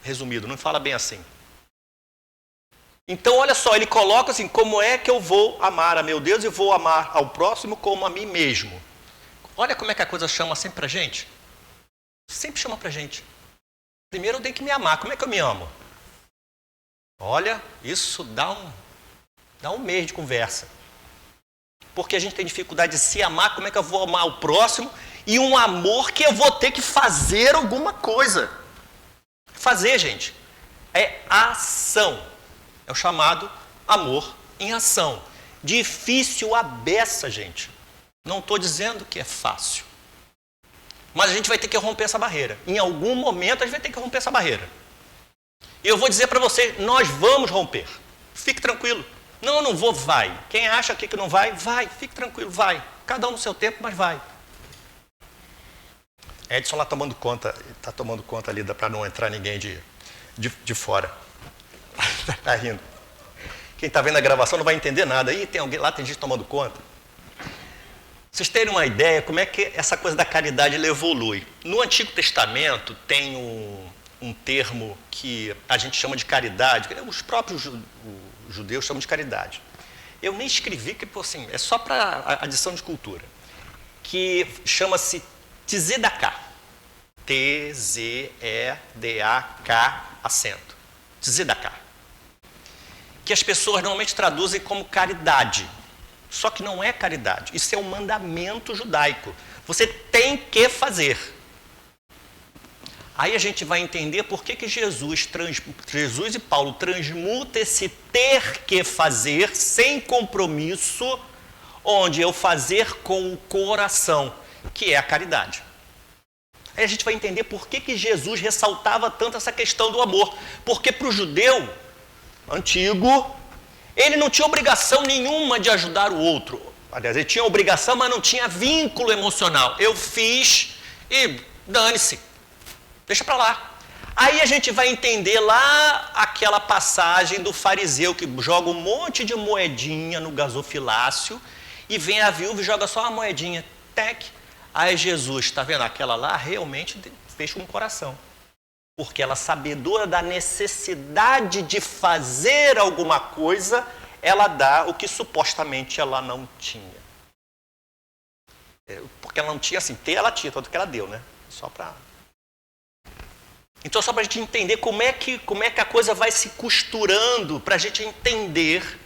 Resumido, não fala bem assim. Então, olha só, ele coloca assim, como é que eu vou amar a meu Deus e vou amar ao próximo como a mim mesmo? Olha como é que a coisa chama sempre pra gente. Sempre chama pra gente. Primeiro eu tenho que me amar. Como é que eu me amo? Olha, isso dá um mês de conversa. Porque a gente tem dificuldade de se amar, como é que eu vou amar o próximo? E um amor que eu vou ter que fazer alguma coisa. Fazer, gente, é ação. É o chamado amor em ação. Difícil a beça, gente. Não estou dizendo que é fácil. Mas a gente vai ter que romper essa barreira. Em algum momento a gente vai ter que romper essa barreira. E eu vou dizer para você, nós vamos romper. Fique tranquilo. Não, eu não vou, vai. Quem acha aqui que não vai, vai. Fique tranquilo, vai. Cada um no seu tempo, mas vai. Edson lá tomando conta, está tomando conta ali para não entrar ninguém de fora. Está rindo. Quem está vendo a gravação não vai entender nada. Ih, tem alguém lá, tem gente tomando conta. Vocês terem uma ideia como é que essa coisa da caridade evolui. No Antigo Testamento tem um termo que a gente chama de caridade, que os próprios judeus chamam de caridade. Eu nem escrevi, que assim, é só para adição de cultura, que chama-se tzedakah. T-Z-E-D-A-K, acento. Tzedakah. Que as pessoas normalmente traduzem como caridade. Só que não é caridade. Isso é um mandamento judaico. Você tem que fazer. Aí a gente vai entender por que Jesus e Paulo transmutam esse ter que fazer sem compromisso, onde eu fazer com o coração, que é a caridade. Aí a gente vai entender por que Jesus ressaltava tanto essa questão do amor. Porque para o judeu antigo, ele não tinha obrigação nenhuma de ajudar o outro. Aliás, ele tinha obrigação, mas não tinha vínculo emocional. Eu fiz e dane-se. Deixa para lá. Aí a gente vai entender lá aquela passagem do fariseu que joga um monte de moedinha no gasofilácio e vem a viúva e joga só uma moedinha. Tec. Aí Jesus, está vendo? Aquela lá realmente fez com o coração. Porque ela, sabedora da necessidade de fazer alguma coisa, ela dá o que supostamente ela não tinha. Porque ela não tinha, assim, ter ela tinha, tanto que ela deu, né? Só para... Então, só para a gente entender como é que a coisa vai se costurando, para a gente entender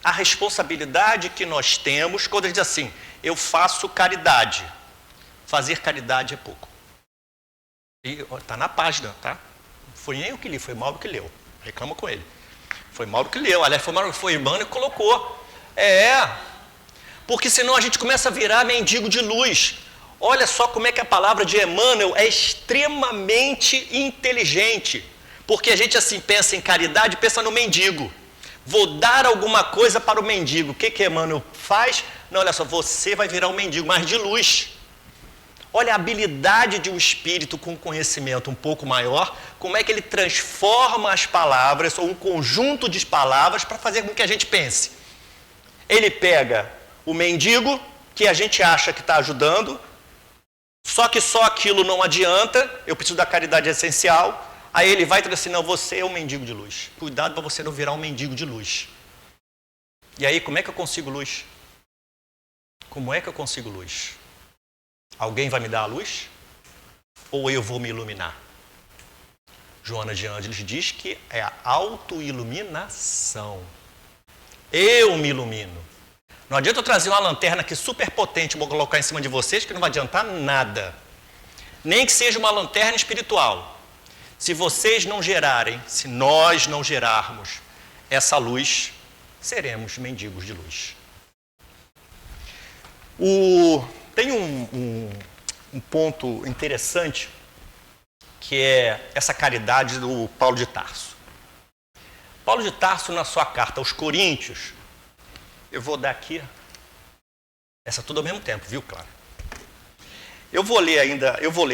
a responsabilidade que nós temos quando a gente diz assim, eu faço caridade. Fazer caridade é pouco. E está na página, tá? Não foi nem eu que li, foi Mauro que leu. Reclama com ele. Foi Mauro que leu. Aliás, foi Emmanuel que colocou. Porque senão a gente começa a virar mendigo de luz. Olha só como é que a palavra de Emmanuel é extremamente inteligente. Porque a gente assim pensa em caridade, pensa no mendigo. Vou dar alguma coisa para o mendigo. O que Emmanuel faz? Não, olha só, você vai virar um mendigo, mas de luz. Olha a habilidade de um espírito com conhecimento um pouco maior, como é que ele transforma as palavras, ou um conjunto de palavras, para fazer com que a gente pense. Ele pega o mendigo, que a gente acha que está ajudando, só que só aquilo não adianta, eu preciso da caridade essencial, aí ele vai e diz assim, não, você é um mendigo de luz. Cuidado para você não virar um mendigo de luz. E aí, como é que eu consigo luz? Como é que eu consigo luz? Alguém vai me dar a luz? Ou eu vou me iluminar? Joana de Ângeles diz que é a autoiluminação. Eu me ilumino. Não adianta eu trazer uma lanterna aqui super potente, vou colocar em cima de vocês, que não vai adiantar nada. Nem que seja uma lanterna espiritual. Se vocês não gerarem, se nós não gerarmos essa luz, seremos mendigos de luz. Tem um ponto interessante, que é essa caridade do Paulo de Tarso. Paulo de Tarso, na sua carta aos Coríntios, eu vou dar aqui, essa tudo ao mesmo tempo, viu, Clara? Eu vou ler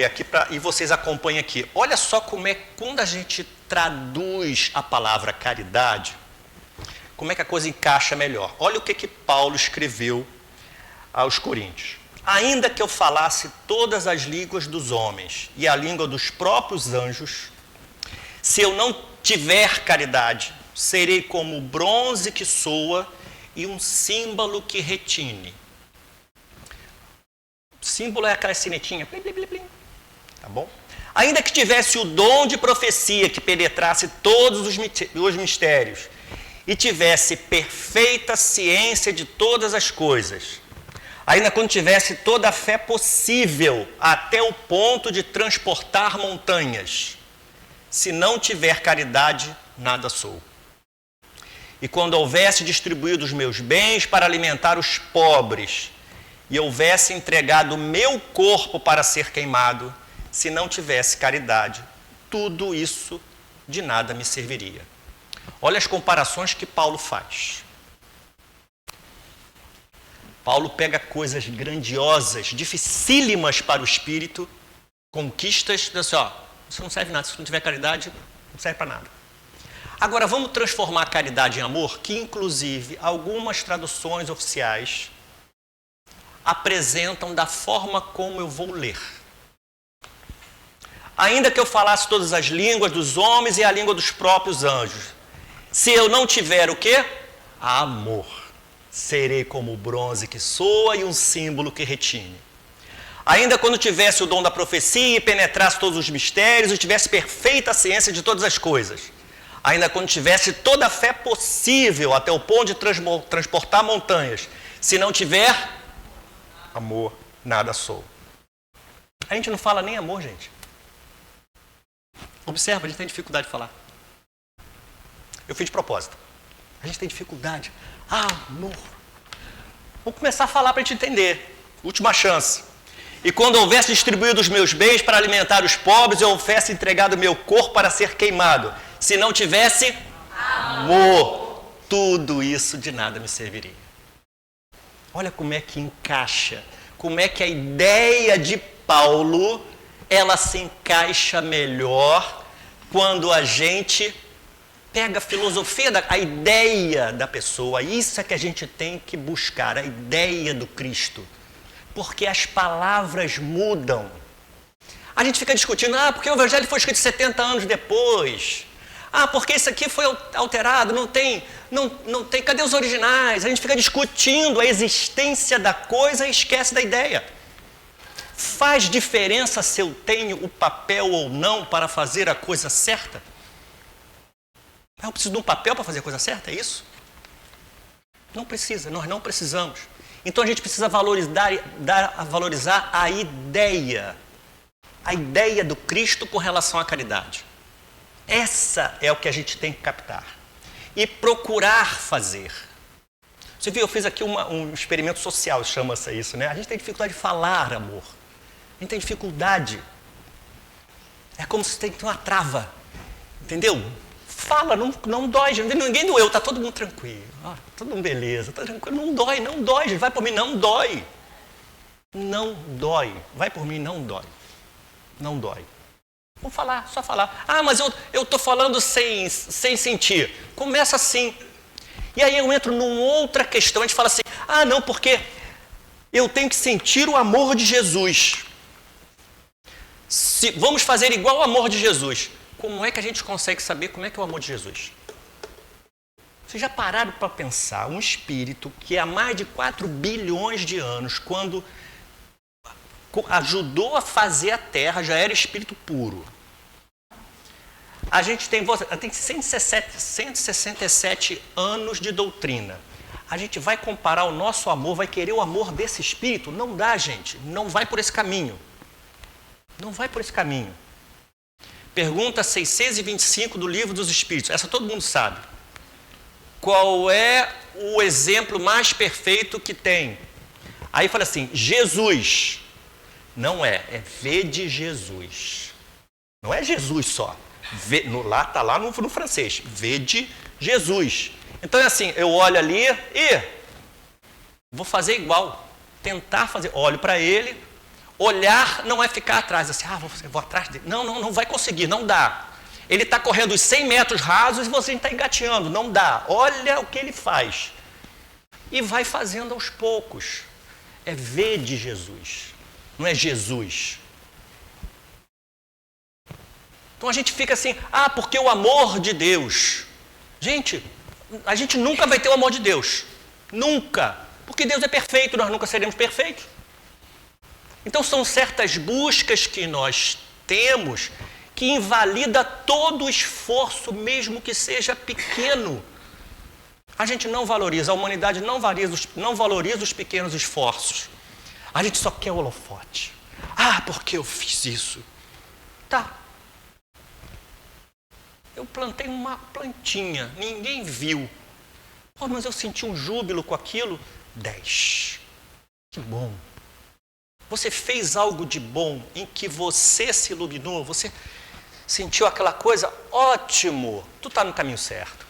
aqui e vocês acompanhem aqui. Olha só como é, quando a gente traduz a palavra caridade, como é que a coisa encaixa melhor. Olha o que Paulo escreveu aos Coríntios. Ainda que eu falasse todas as línguas dos homens e a língua dos próprios anjos, se eu não tiver caridade, serei como o bronze que soa e um símbolo que retine. O símbolo é aquela sinetinha, plim, plim, plim, plim. Tá bom? Ainda que tivesse o dom de profecia que penetrasse todos os mistérios e tivesse perfeita ciência de todas as coisas, ainda quando tivesse toda a fé possível até o ponto de transportar montanhas, se não tiver caridade, nada sou. E quando houvesse distribuído os meus bens para alimentar os pobres, e houvesse entregado o meu corpo para ser queimado, se não tivesse caridade, tudo isso de nada me serviria. Olha as comparações que Paulo faz. Paulo pega coisas grandiosas, dificílimas para o espírito, conquistas, diz assim, isso não serve nada, se não tiver caridade, não serve para nada. Agora, vamos transformar a caridade em amor, que inclusive algumas traduções oficiais apresentam da forma como eu vou ler. Ainda que eu falasse todas as línguas dos homens e a língua dos próprios anjos, se eu não tiver o quê? Amor. Serei como o bronze que soa e um símbolo que retine. Ainda quando tivesse o dom da profecia e penetrasse todos os mistérios e tivesse perfeita ciência de todas as coisas, ainda quando tivesse toda a fé possível até o ponto de transportar montanhas, se não tiver amor, nada sou. A gente não fala nem amor, gente. Observa, a gente tem dificuldade de falar. Eu fiz de propósito. A gente tem dificuldade. Amor. Vamos começar a falar para a gente entender. Última chance. E quando houvesse distribuído os meus bens para alimentar os pobres, eu houvesse entregado o meu corpo para ser queimado. Se não tivesse amor, tudo isso de nada me serviria. Olha como é que encaixa, como é que a ideia de Paulo, ela se encaixa melhor quando a gente pega a filosofia, a ideia da pessoa. Isso é que a gente tem que buscar, a ideia do Cristo. Porque as palavras mudam. A gente fica discutindo, porque o Evangelho foi escrito 70 anos depois. Porque isso aqui foi alterado, não tem, cadê os originais? A gente fica discutindo a existência da coisa e esquece da ideia. Faz diferença se eu tenho o papel ou não para fazer a coisa certa? Eu preciso de um papel para fazer a coisa certa, é isso? Não precisa, nós não precisamos. Então a gente precisa valorizar a ideia do Cristo com relação à caridade. Essa é o que a gente tem que captar. E procurar fazer. Você viu, eu fiz aqui um experimento social, chama-se isso, né? A gente tem dificuldade de falar amor. A gente tem dificuldade. É como se tem uma trava. Entendeu? Fala, não dói, ninguém doeu, tá todo mundo tranquilo. Todo mundo beleza, tá tranquilo. Não dói, gente. Vai por mim, não dói. Não dói. Vai por mim, não dói. Não dói. Vou falar, só falar. Mas eu estou falando sem sentir. Começa assim. E aí eu entro numa outra questão. A gente fala assim, não, porque eu tenho que sentir o amor de Jesus. Vamos fazer igual o amor de Jesus. Como é que a gente consegue saber como é que é o amor de Jesus? Vocês já pararam para pensar um espírito que há mais de 4 bilhões de anos, quando ajudou a fazer a Terra, já era espírito puro. A gente tem 167 anos de doutrina. A gente vai comparar o nosso amor, vai querer o amor desse espírito? Não dá, gente. Não vai por esse caminho. Não vai por esse caminho. Pergunta 625 do Livro dos Espíritos. Essa todo mundo sabe. Qual é o exemplo mais perfeito que tem? Aí fala assim, Jesus. Não é vede Jesus. Não é Jesus só. Está lá no francês. Vede Jesus. Então é assim, eu olho ali e vou fazer igual. Tentar fazer. Olho para ele. Olhar não é ficar atrás. Assim, vou atrás dele. Não vai conseguir, não dá. Ele está correndo os 100 metros rasos e você está engateando. Não dá. Olha o que ele faz. E vai fazendo aos poucos. É vede Jesus. Não é Jesus. Então a gente fica assim, porque o amor de Deus. Gente, a gente nunca vai ter o amor de Deus. Nunca. Porque Deus é perfeito, nós nunca seremos perfeitos. Então são certas buscas que nós temos que invalida todo o esforço, mesmo que seja pequeno. A gente não valoriza, a humanidade não valoriza os pequenos esforços. A gente só quer o holofote. Porque eu fiz isso. Tá. Eu plantei uma plantinha, ninguém viu. Mas eu senti um júbilo com aquilo. 10. Que bom. Você fez algo de bom em que você se iluminou, você sentiu aquela coisa, ótimo. Tu está no caminho certo.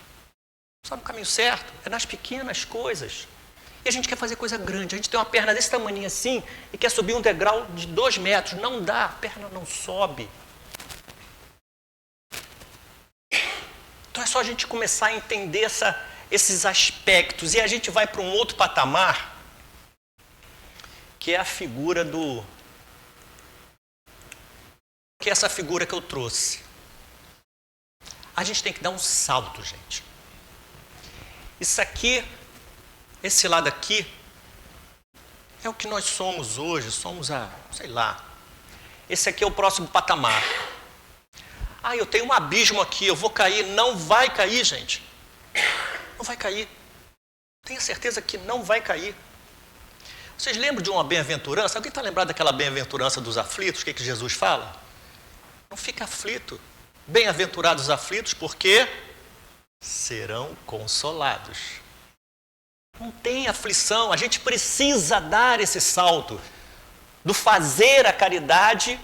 Tu está no caminho certo, é nas pequenas coisas. E a gente quer fazer coisa grande. A gente tem uma perna desse tamanho assim e quer subir um degrau de 2 metros. Não dá, a perna não sobe. Então é só a gente começar a entender esses aspectos. E a gente vai para um outro patamar, que é a figura que é essa figura que eu trouxe. A gente tem que dar um salto, gente. Isso aqui, esse lado aqui, é o que nós somos hoje. Somos sei lá. Esse aqui é o próximo patamar. Eu tenho um abismo aqui, eu vou cair. Não vai cair, gente. Não vai cair. Tenha certeza que não vai cair. Vocês lembram de uma bem-aventurança? Alguém está lembrado daquela bem-aventurança dos aflitos? O que Jesus fala? Não fica aflito. Bem-aventurados os aflitos, porque serão consolados. Não tem aflição. A gente precisa dar esse salto do fazer a caridade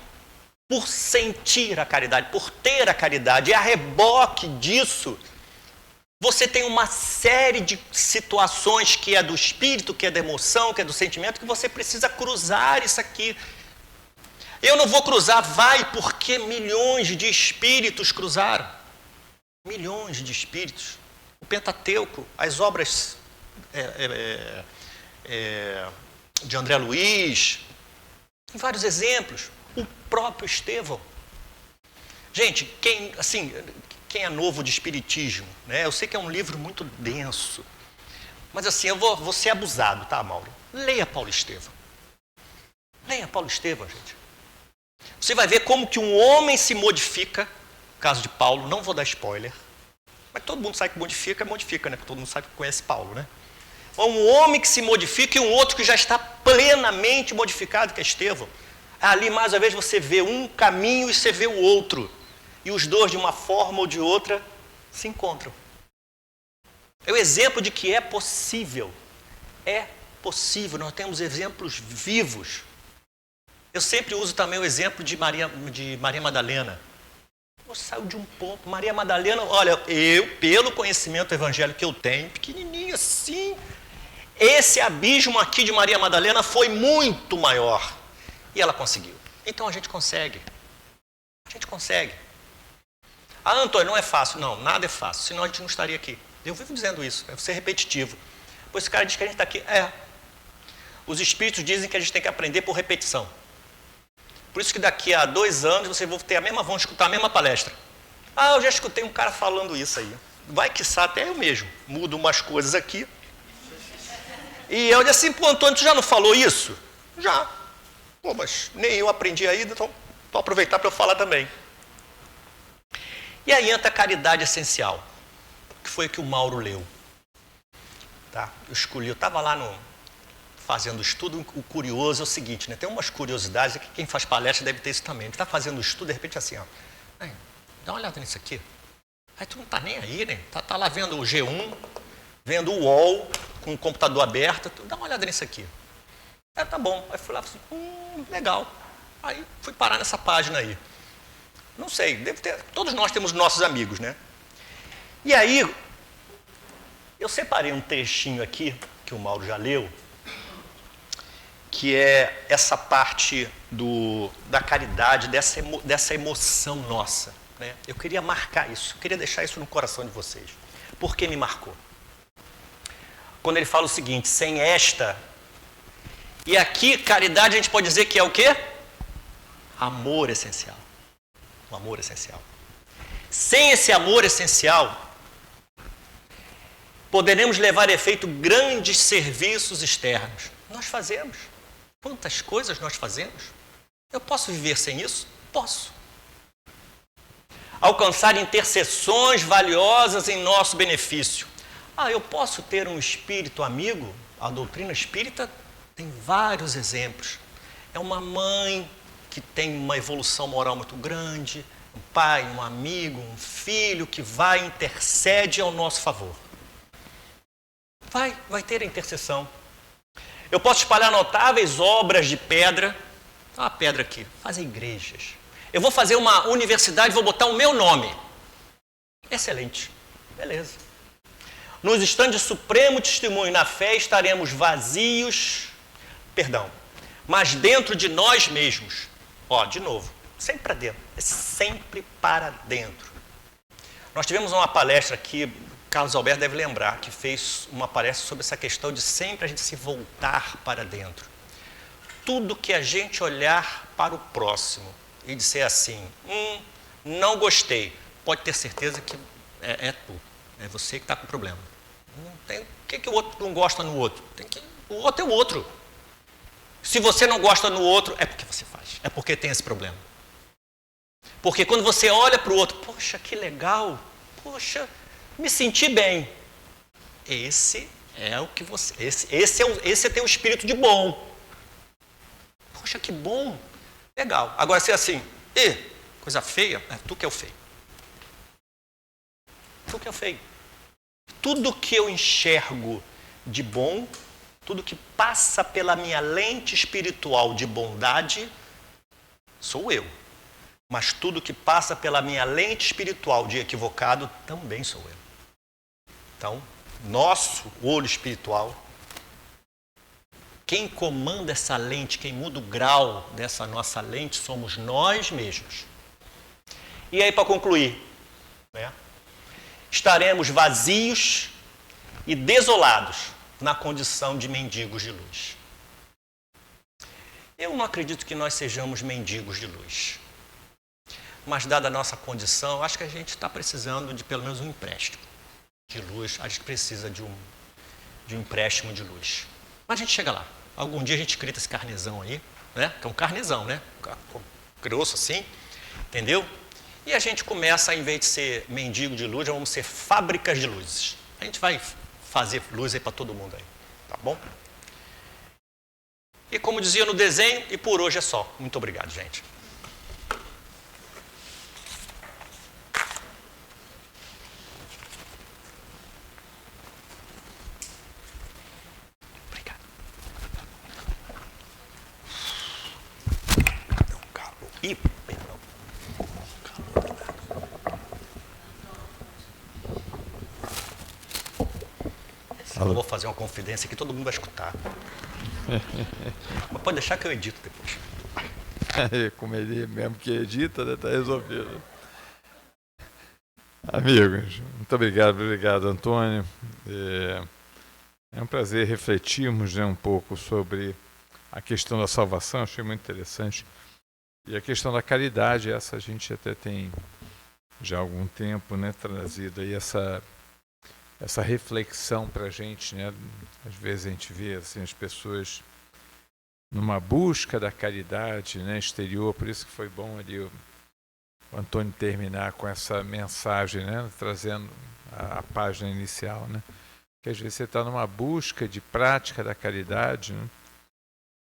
por sentir a caridade, por ter a caridade. E a reboque disso, você tem uma série de situações que é do espírito, que é da emoção, que é do sentimento, que você precisa cruzar isso aqui. Eu não vou cruzar, porque milhões de espíritos cruzaram. Milhões de espíritos. O Pentateuco, as obras de André Luiz, tem vários exemplos. O próprio Estevão. Gente, quem é novo de espiritismo, né? Eu sei que é um livro muito denso, mas assim, eu vou ser abusado, tá, Mauro? Leia Paulo Estevão. Leia Paulo e Estevão, gente. Você vai ver como que um homem se modifica, no caso de Paulo, não vou dar spoiler, mas todo mundo sabe que modifica, né? Porque todo mundo sabe que conhece Paulo, né? Um homem que se modifica e um outro que já está plenamente modificado, que é Estevão. Ali, mais uma vez, você vê um caminho e você vê o outro. E os dois, de uma forma ou de outra, se encontram. É o exemplo de que é possível. É possível. Nós temos exemplos vivos. Eu sempre uso também o exemplo de Maria Madalena. Saiu de um ponto. Maria Madalena, olha, pelo conhecimento evangélico que eu tenho, pequenininho assim, esse abismo aqui de Maria Madalena foi muito maior. E ela conseguiu. Então a gente consegue. A gente consegue. Ah, Antônio, não é fácil. Não, nada é fácil, senão a gente não estaria aqui. Eu vivo dizendo isso, é ser repetitivo. Pois esse cara diz que a gente está aqui. Os espíritos dizem que a gente tem que aprender por repetição. Por isso que daqui a 2 anos vão escutar a mesma palestra. Ah, eu já escutei um cara falando isso aí. Vai quiçá até eu mesmo. Mudo umas coisas aqui. E eu disse assim, pô, Antônio, tu já não falou isso? Já. Pô, mas nem eu aprendi ainda, então vou aproveitar para eu falar também. E aí entra a caridade essencial, que foi o que o Mauro leu. Tá? Eu estava lá fazendo estudo, o curioso é o seguinte, né? Tem umas curiosidades, que quem faz palestra deve ter isso também. Ele está fazendo o estudo, de repente assim, ó, dá uma olhada nisso aqui. Aí tu não está nem aí, né? Tá lá vendo o G1, vendo o UOL, com o computador aberto, dá uma olhada nisso aqui. Tá bom. Aí fui lá e falei assim, legal. Aí fui parar nessa página aí. Não sei, todos nós temos nossos amigos, né? E aí, eu separei um trechinho aqui, que o Mauro já leu, que é essa parte da caridade, dessa emoção nossa. Né? Eu queria marcar isso, eu queria deixar isso no coração de vocês. Por que me marcou? Quando ele fala o seguinte, sem esta... E aqui, caridade, a gente pode dizer que é o quê? Amor essencial. O amor essencial. Sem esse amor essencial, poderemos levar a efeito grandes serviços externos. Nós fazemos. Quantas coisas nós fazemos? Eu posso viver sem isso? Posso. Alcançar intercessões valiosas em nosso benefício. Eu posso ter um espírito amigo? A doutrina espírita tem vários exemplos. É uma mãe que tem uma evolução moral muito grande, um pai, um amigo, um filho que vai e intercede ao nosso favor. Vai ter a intercessão. Eu posso espalhar notáveis obras de pedra. Uma pedra aqui, fazer igrejas. Eu vou fazer uma universidade, vou botar o meu nome. Excelente. Beleza. Nos instantes de supremo testemunho na fé, estaremos vazios, mas dentro de nós mesmos. De novo, sempre para dentro. É sempre para dentro. Nós tivemos uma palestra aqui, Carlos Alberto deve lembrar, que fez uma palestra sobre essa questão de sempre a gente se voltar para dentro. Tudo que a gente olhar para o próximo e disser assim, não gostei, pode ter certeza que é tu. É você que está com problema. Não tem, o que o outro não gosta no outro? O outro é o outro. Se você não gosta no outro, é porque você faz. É porque tem esse problema. Porque quando você olha para o outro, poxa, que legal. Poxa, me senti bem. Esse é o que você... Esse é teu espírito de bom. Poxa, que bom. Legal. Agora, se é assim, coisa feia, é tu que é o feio. Tu que é o feio. Tudo que eu enxergo de bom, tudo que passa pela minha lente espiritual de bondade, sou eu. Mas tudo que passa pela minha lente espiritual de equivocado, também sou eu. Então, nosso olho espiritual, quem comanda essa lente, quem muda o grau dessa nossa lente, somos nós mesmos. E aí, para concluir, né? Estaremos vazios e desolados na condição de mendigos de luz. Eu não acredito que nós sejamos mendigos de luz. Mas, dada a nossa condição, acho que a gente está precisando de pelo menos um empréstimo de luz. A gente precisa de um empréstimo de luz. Mas a gente chega lá. Algum dia a gente grita esse carnezão aí, né? Que é um carnezão, né? Grosso assim, entendeu? E a gente começa, em vez de ser mendigo de luz, vamos ser fábricas de luzes. A gente vai fazer luz aí para todo mundo aí, tá bom? E como dizia no desenho, e por hoje é só. Muito obrigado, gente. Obrigado. Não, calor. Ih, perdão. Eu vou fazer uma confidência que todo mundo vai escutar. Mas pode deixar que eu edito depois. Como ele mesmo que edita, né? Tá resolvido. Amigos, muito obrigado, Antônio. É um prazer refletirmos, né, um pouco sobre a questão da salvação, achei muito interessante. E a questão da caridade, essa a gente até tem já há algum tempo, né, trazido aí essa reflexão para a gente, né? Às vezes a gente vê assim, as pessoas numa busca da caridade, né, exterior, por isso que foi bom ali o Antônio terminar com essa mensagem, né, trazendo a página inicial, né? Que às vezes você está numa busca de prática da caridade, né,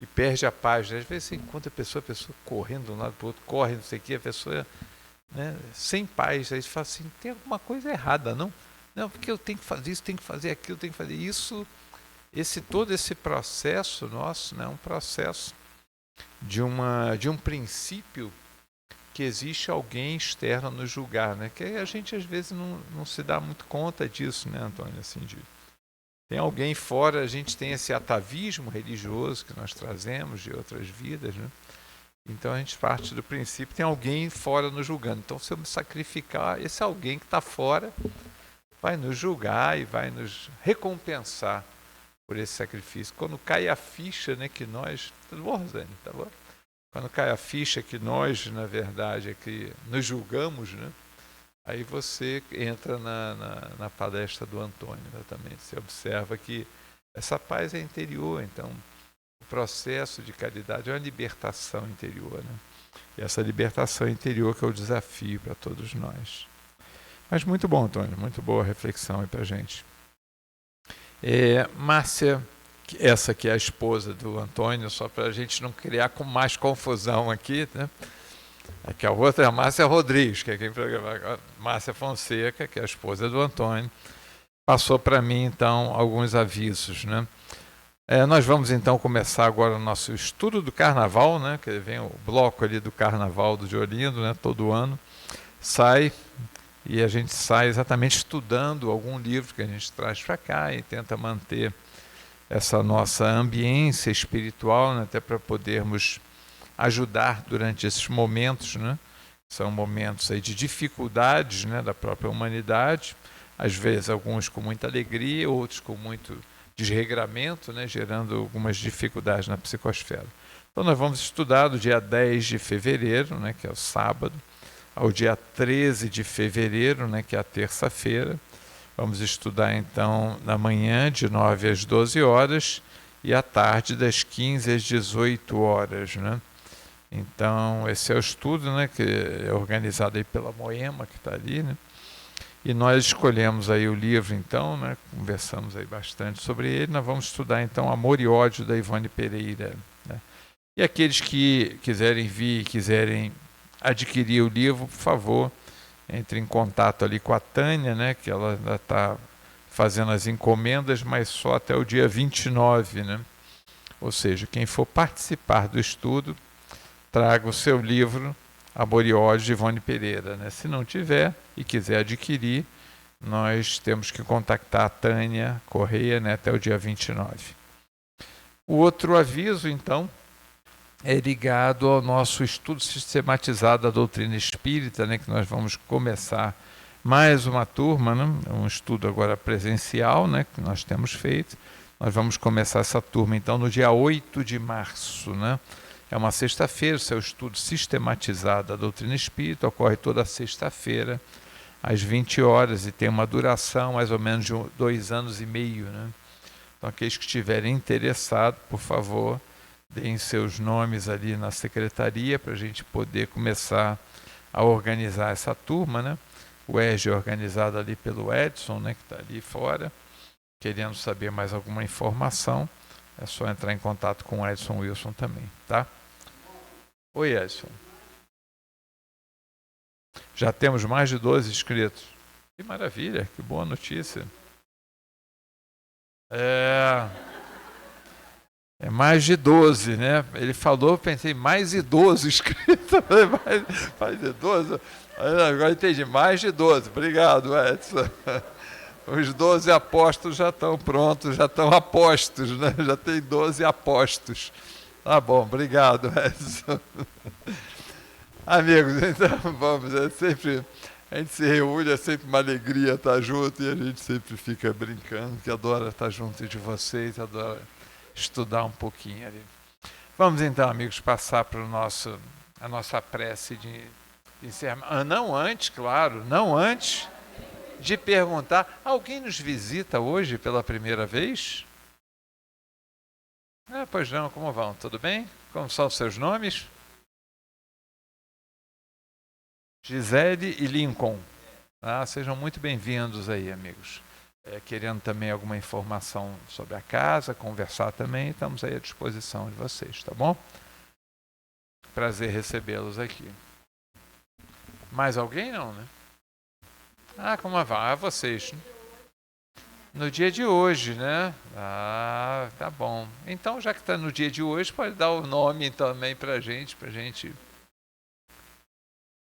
e perde a página. Às vezes você encontra a pessoa correndo de um lado para o outro, corre, não sei o que, a pessoa, né, sem paz. Aí você fala assim, tem alguma coisa errada, não? Não, porque eu tenho que fazer isso, tenho que fazer aquilo, tenho que fazer isso. Todo esse processo nosso, né, é um processo de um princípio que existe alguém externo a nos julgar, né? Que a gente às vezes não se dá muito conta disso, né, Antônio? Assim, tem alguém fora, a gente tem esse atavismo religioso que nós trazemos de outras vidas, né? Então a gente parte do princípio, tem alguém fora nos julgando. Então se eu me sacrificar, esse alguém que está fora vai nos julgar e vai nos recompensar por esse sacrifício. Quando cai a ficha, né, que nós... Tudo bom, Rosane? Tá bom? Quando cai a ficha que nós, na verdade, é que nos julgamos, né? Aí você entra na palestra do Antônio, exatamente. Você observa que essa paz é interior, então o processo de caridade é uma libertação interior, né? E essa libertação interior que é o desafio para todos nós. Mas muito bom, Antônio, muito boa reflexão aí para a gente. Márcia, essa que é a esposa do Antônio, só para a gente não criar com mais confusão aqui, né? Aqui a outra é a Márcia Rodrigues, que é quem programa, a Márcia Fonseca, que é a esposa do Antônio, passou para mim, então, alguns avisos, né? Nós vamos, então, começar agora o nosso estudo do Carnaval, né? Que vem o bloco ali do Carnaval do de Olinda, né? Todo ano sai, e a gente sai exatamente estudando algum livro que a gente traz para cá e tenta manter essa nossa ambiência espiritual, né? Até para podermos ajudar durante esses momentos, né? São momentos aí de dificuldades, né, da própria humanidade, às vezes alguns com muita alegria, outros com muito desregramento, né, gerando algumas dificuldades na psicosfera. Então nós vamos estudar do dia 10 de fevereiro, né, que é o sábado, ao dia 13 de fevereiro, né, que é a terça-feira. Vamos estudar então na manhã de 9 às 12 horas e à tarde das 15 às 18 horas, né? Então, esse é o estudo, né, que é organizado aí pela Moema, que está ali, né? E nós escolhemos aí o livro, então, né, conversamos aí bastante sobre ele. Nós vamos estudar, então, Amor e Ódio, da Ivone Pereira, né? E aqueles que quiserem vir, quiserem adquirir o livro, por favor, entre em contato ali com a Tânia, né, que ela ainda está fazendo as encomendas, mas só até o dia 29, né? Ou seja, quem for participar do estudo, traga o seu livro Amor e Ódio, de Ivone Pereira, né? Se não tiver e quiser adquirir, nós temos que contactar a Tânia Correia, né, até o dia 29. O outro aviso, então, é ligado ao nosso estudo sistematizado da doutrina espírita, né, que nós vamos começar mais uma turma, né, um estudo agora presencial, né, que nós temos feito. Nós vamos começar essa turma, então, no dia 8 de março, né? É uma sexta-feira, o seu estudo sistematizado da doutrina espírita ocorre toda sexta-feira, às 20 horas, e tem uma duração mais ou menos de 2 anos e meio, né? Então, aqueles que estiverem interessados, por favor, deem seus nomes ali na secretaria para a gente poder começar a organizar essa turma, né? O EJE é organizado ali pelo Edson, né, que está ali fora, querendo saber mais alguma informação, é só entrar em contato com o Edson Wilson também, tá? Oi, Edson. Já temos mais de 12 inscritos. Que maravilha, que boa notícia. É mais de 12, né? Ele falou, pensei, mais de 12 inscritos. Mais de 12? Agora entendi, mais de 12. Obrigado, Edson. Os 12 apóstolos já estão prontos, já estão apostos, né? Já tem 12 apostos. Tá bom, obrigado, Edson. Amigos, então vamos, a gente se reúne, é sempre uma alegria estar junto e a gente sempre fica brincando, que adora estar junto de vocês, adora estudar um pouquinho ali. Vamos então, amigos, passar para a nossa prece de encerramento. Não antes, claro, não antes de perguntar, alguém nos visita hoje pela primeira vez? Pois não, como vão? Tudo bem? Como são os seus nomes? Gisele e Lincoln. Sejam muito bem-vindos aí, amigos. Querendo também alguma informação sobre a casa, conversar também, estamos aí à disposição de vocês, tá bom? Prazer recebê-los aqui. Mais alguém não, né? Como vai? Vocês. No dia de hoje, né? Tá bom. Então, já que está no dia de hoje, pode dar o nome também pra gente.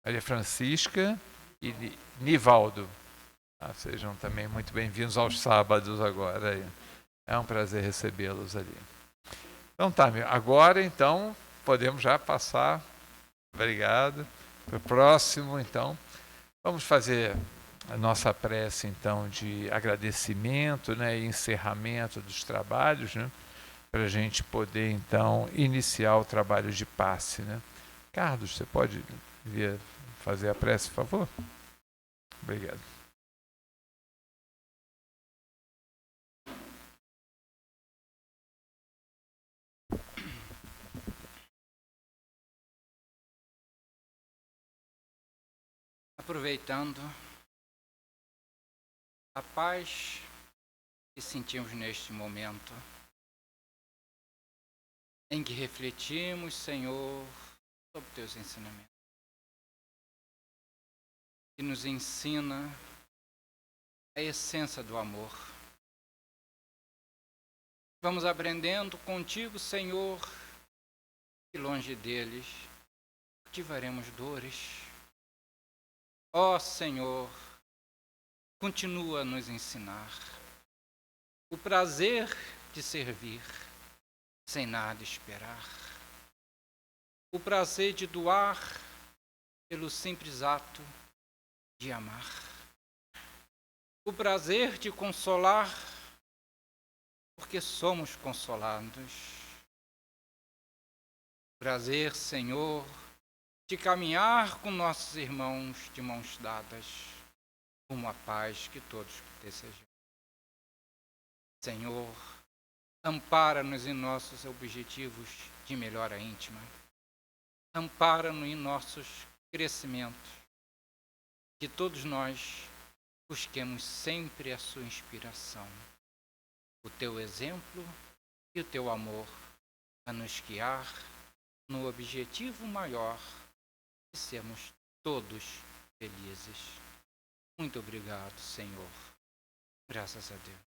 Maria Francisca e Nivaldo. Sejam também muito bem-vindos aos sábados agora. É um prazer recebê-los ali. Então tá, agora então podemos já passar. Obrigado. Para o próximo, então. Vamos fazer a nossa prece, então, de agradecimento, né, e encerramento dos trabalhos, né, para a gente poder, então, iniciar o trabalho de passe, né. Carlos, você pode vir fazer a prece, por favor? Obrigado. Aproveitando a paz que sentimos neste momento, em que refletimos, Senhor, sobre teus ensinamentos, que nos ensina a essência do amor. Vamos aprendendo contigo, Senhor, que longe deles cultivaremos dores. Ó Senhor, continua a nos ensinar o prazer de servir sem nada esperar, o prazer de doar pelo simples ato de amar, o prazer de consolar porque somos consolados, prazer, Senhor, de caminhar com nossos irmãos de mãos dadas, rumo à paz que todos desejamos. Senhor, ampara-nos em nossos objetivos de melhora íntima, ampara-nos em nossos crescimentos, que todos nós busquemos sempre a sua inspiração, o teu exemplo e o teu amor a nos guiar no objetivo maior, e sermos todos felizes. Muito obrigado, Senhor. Graças a Deus.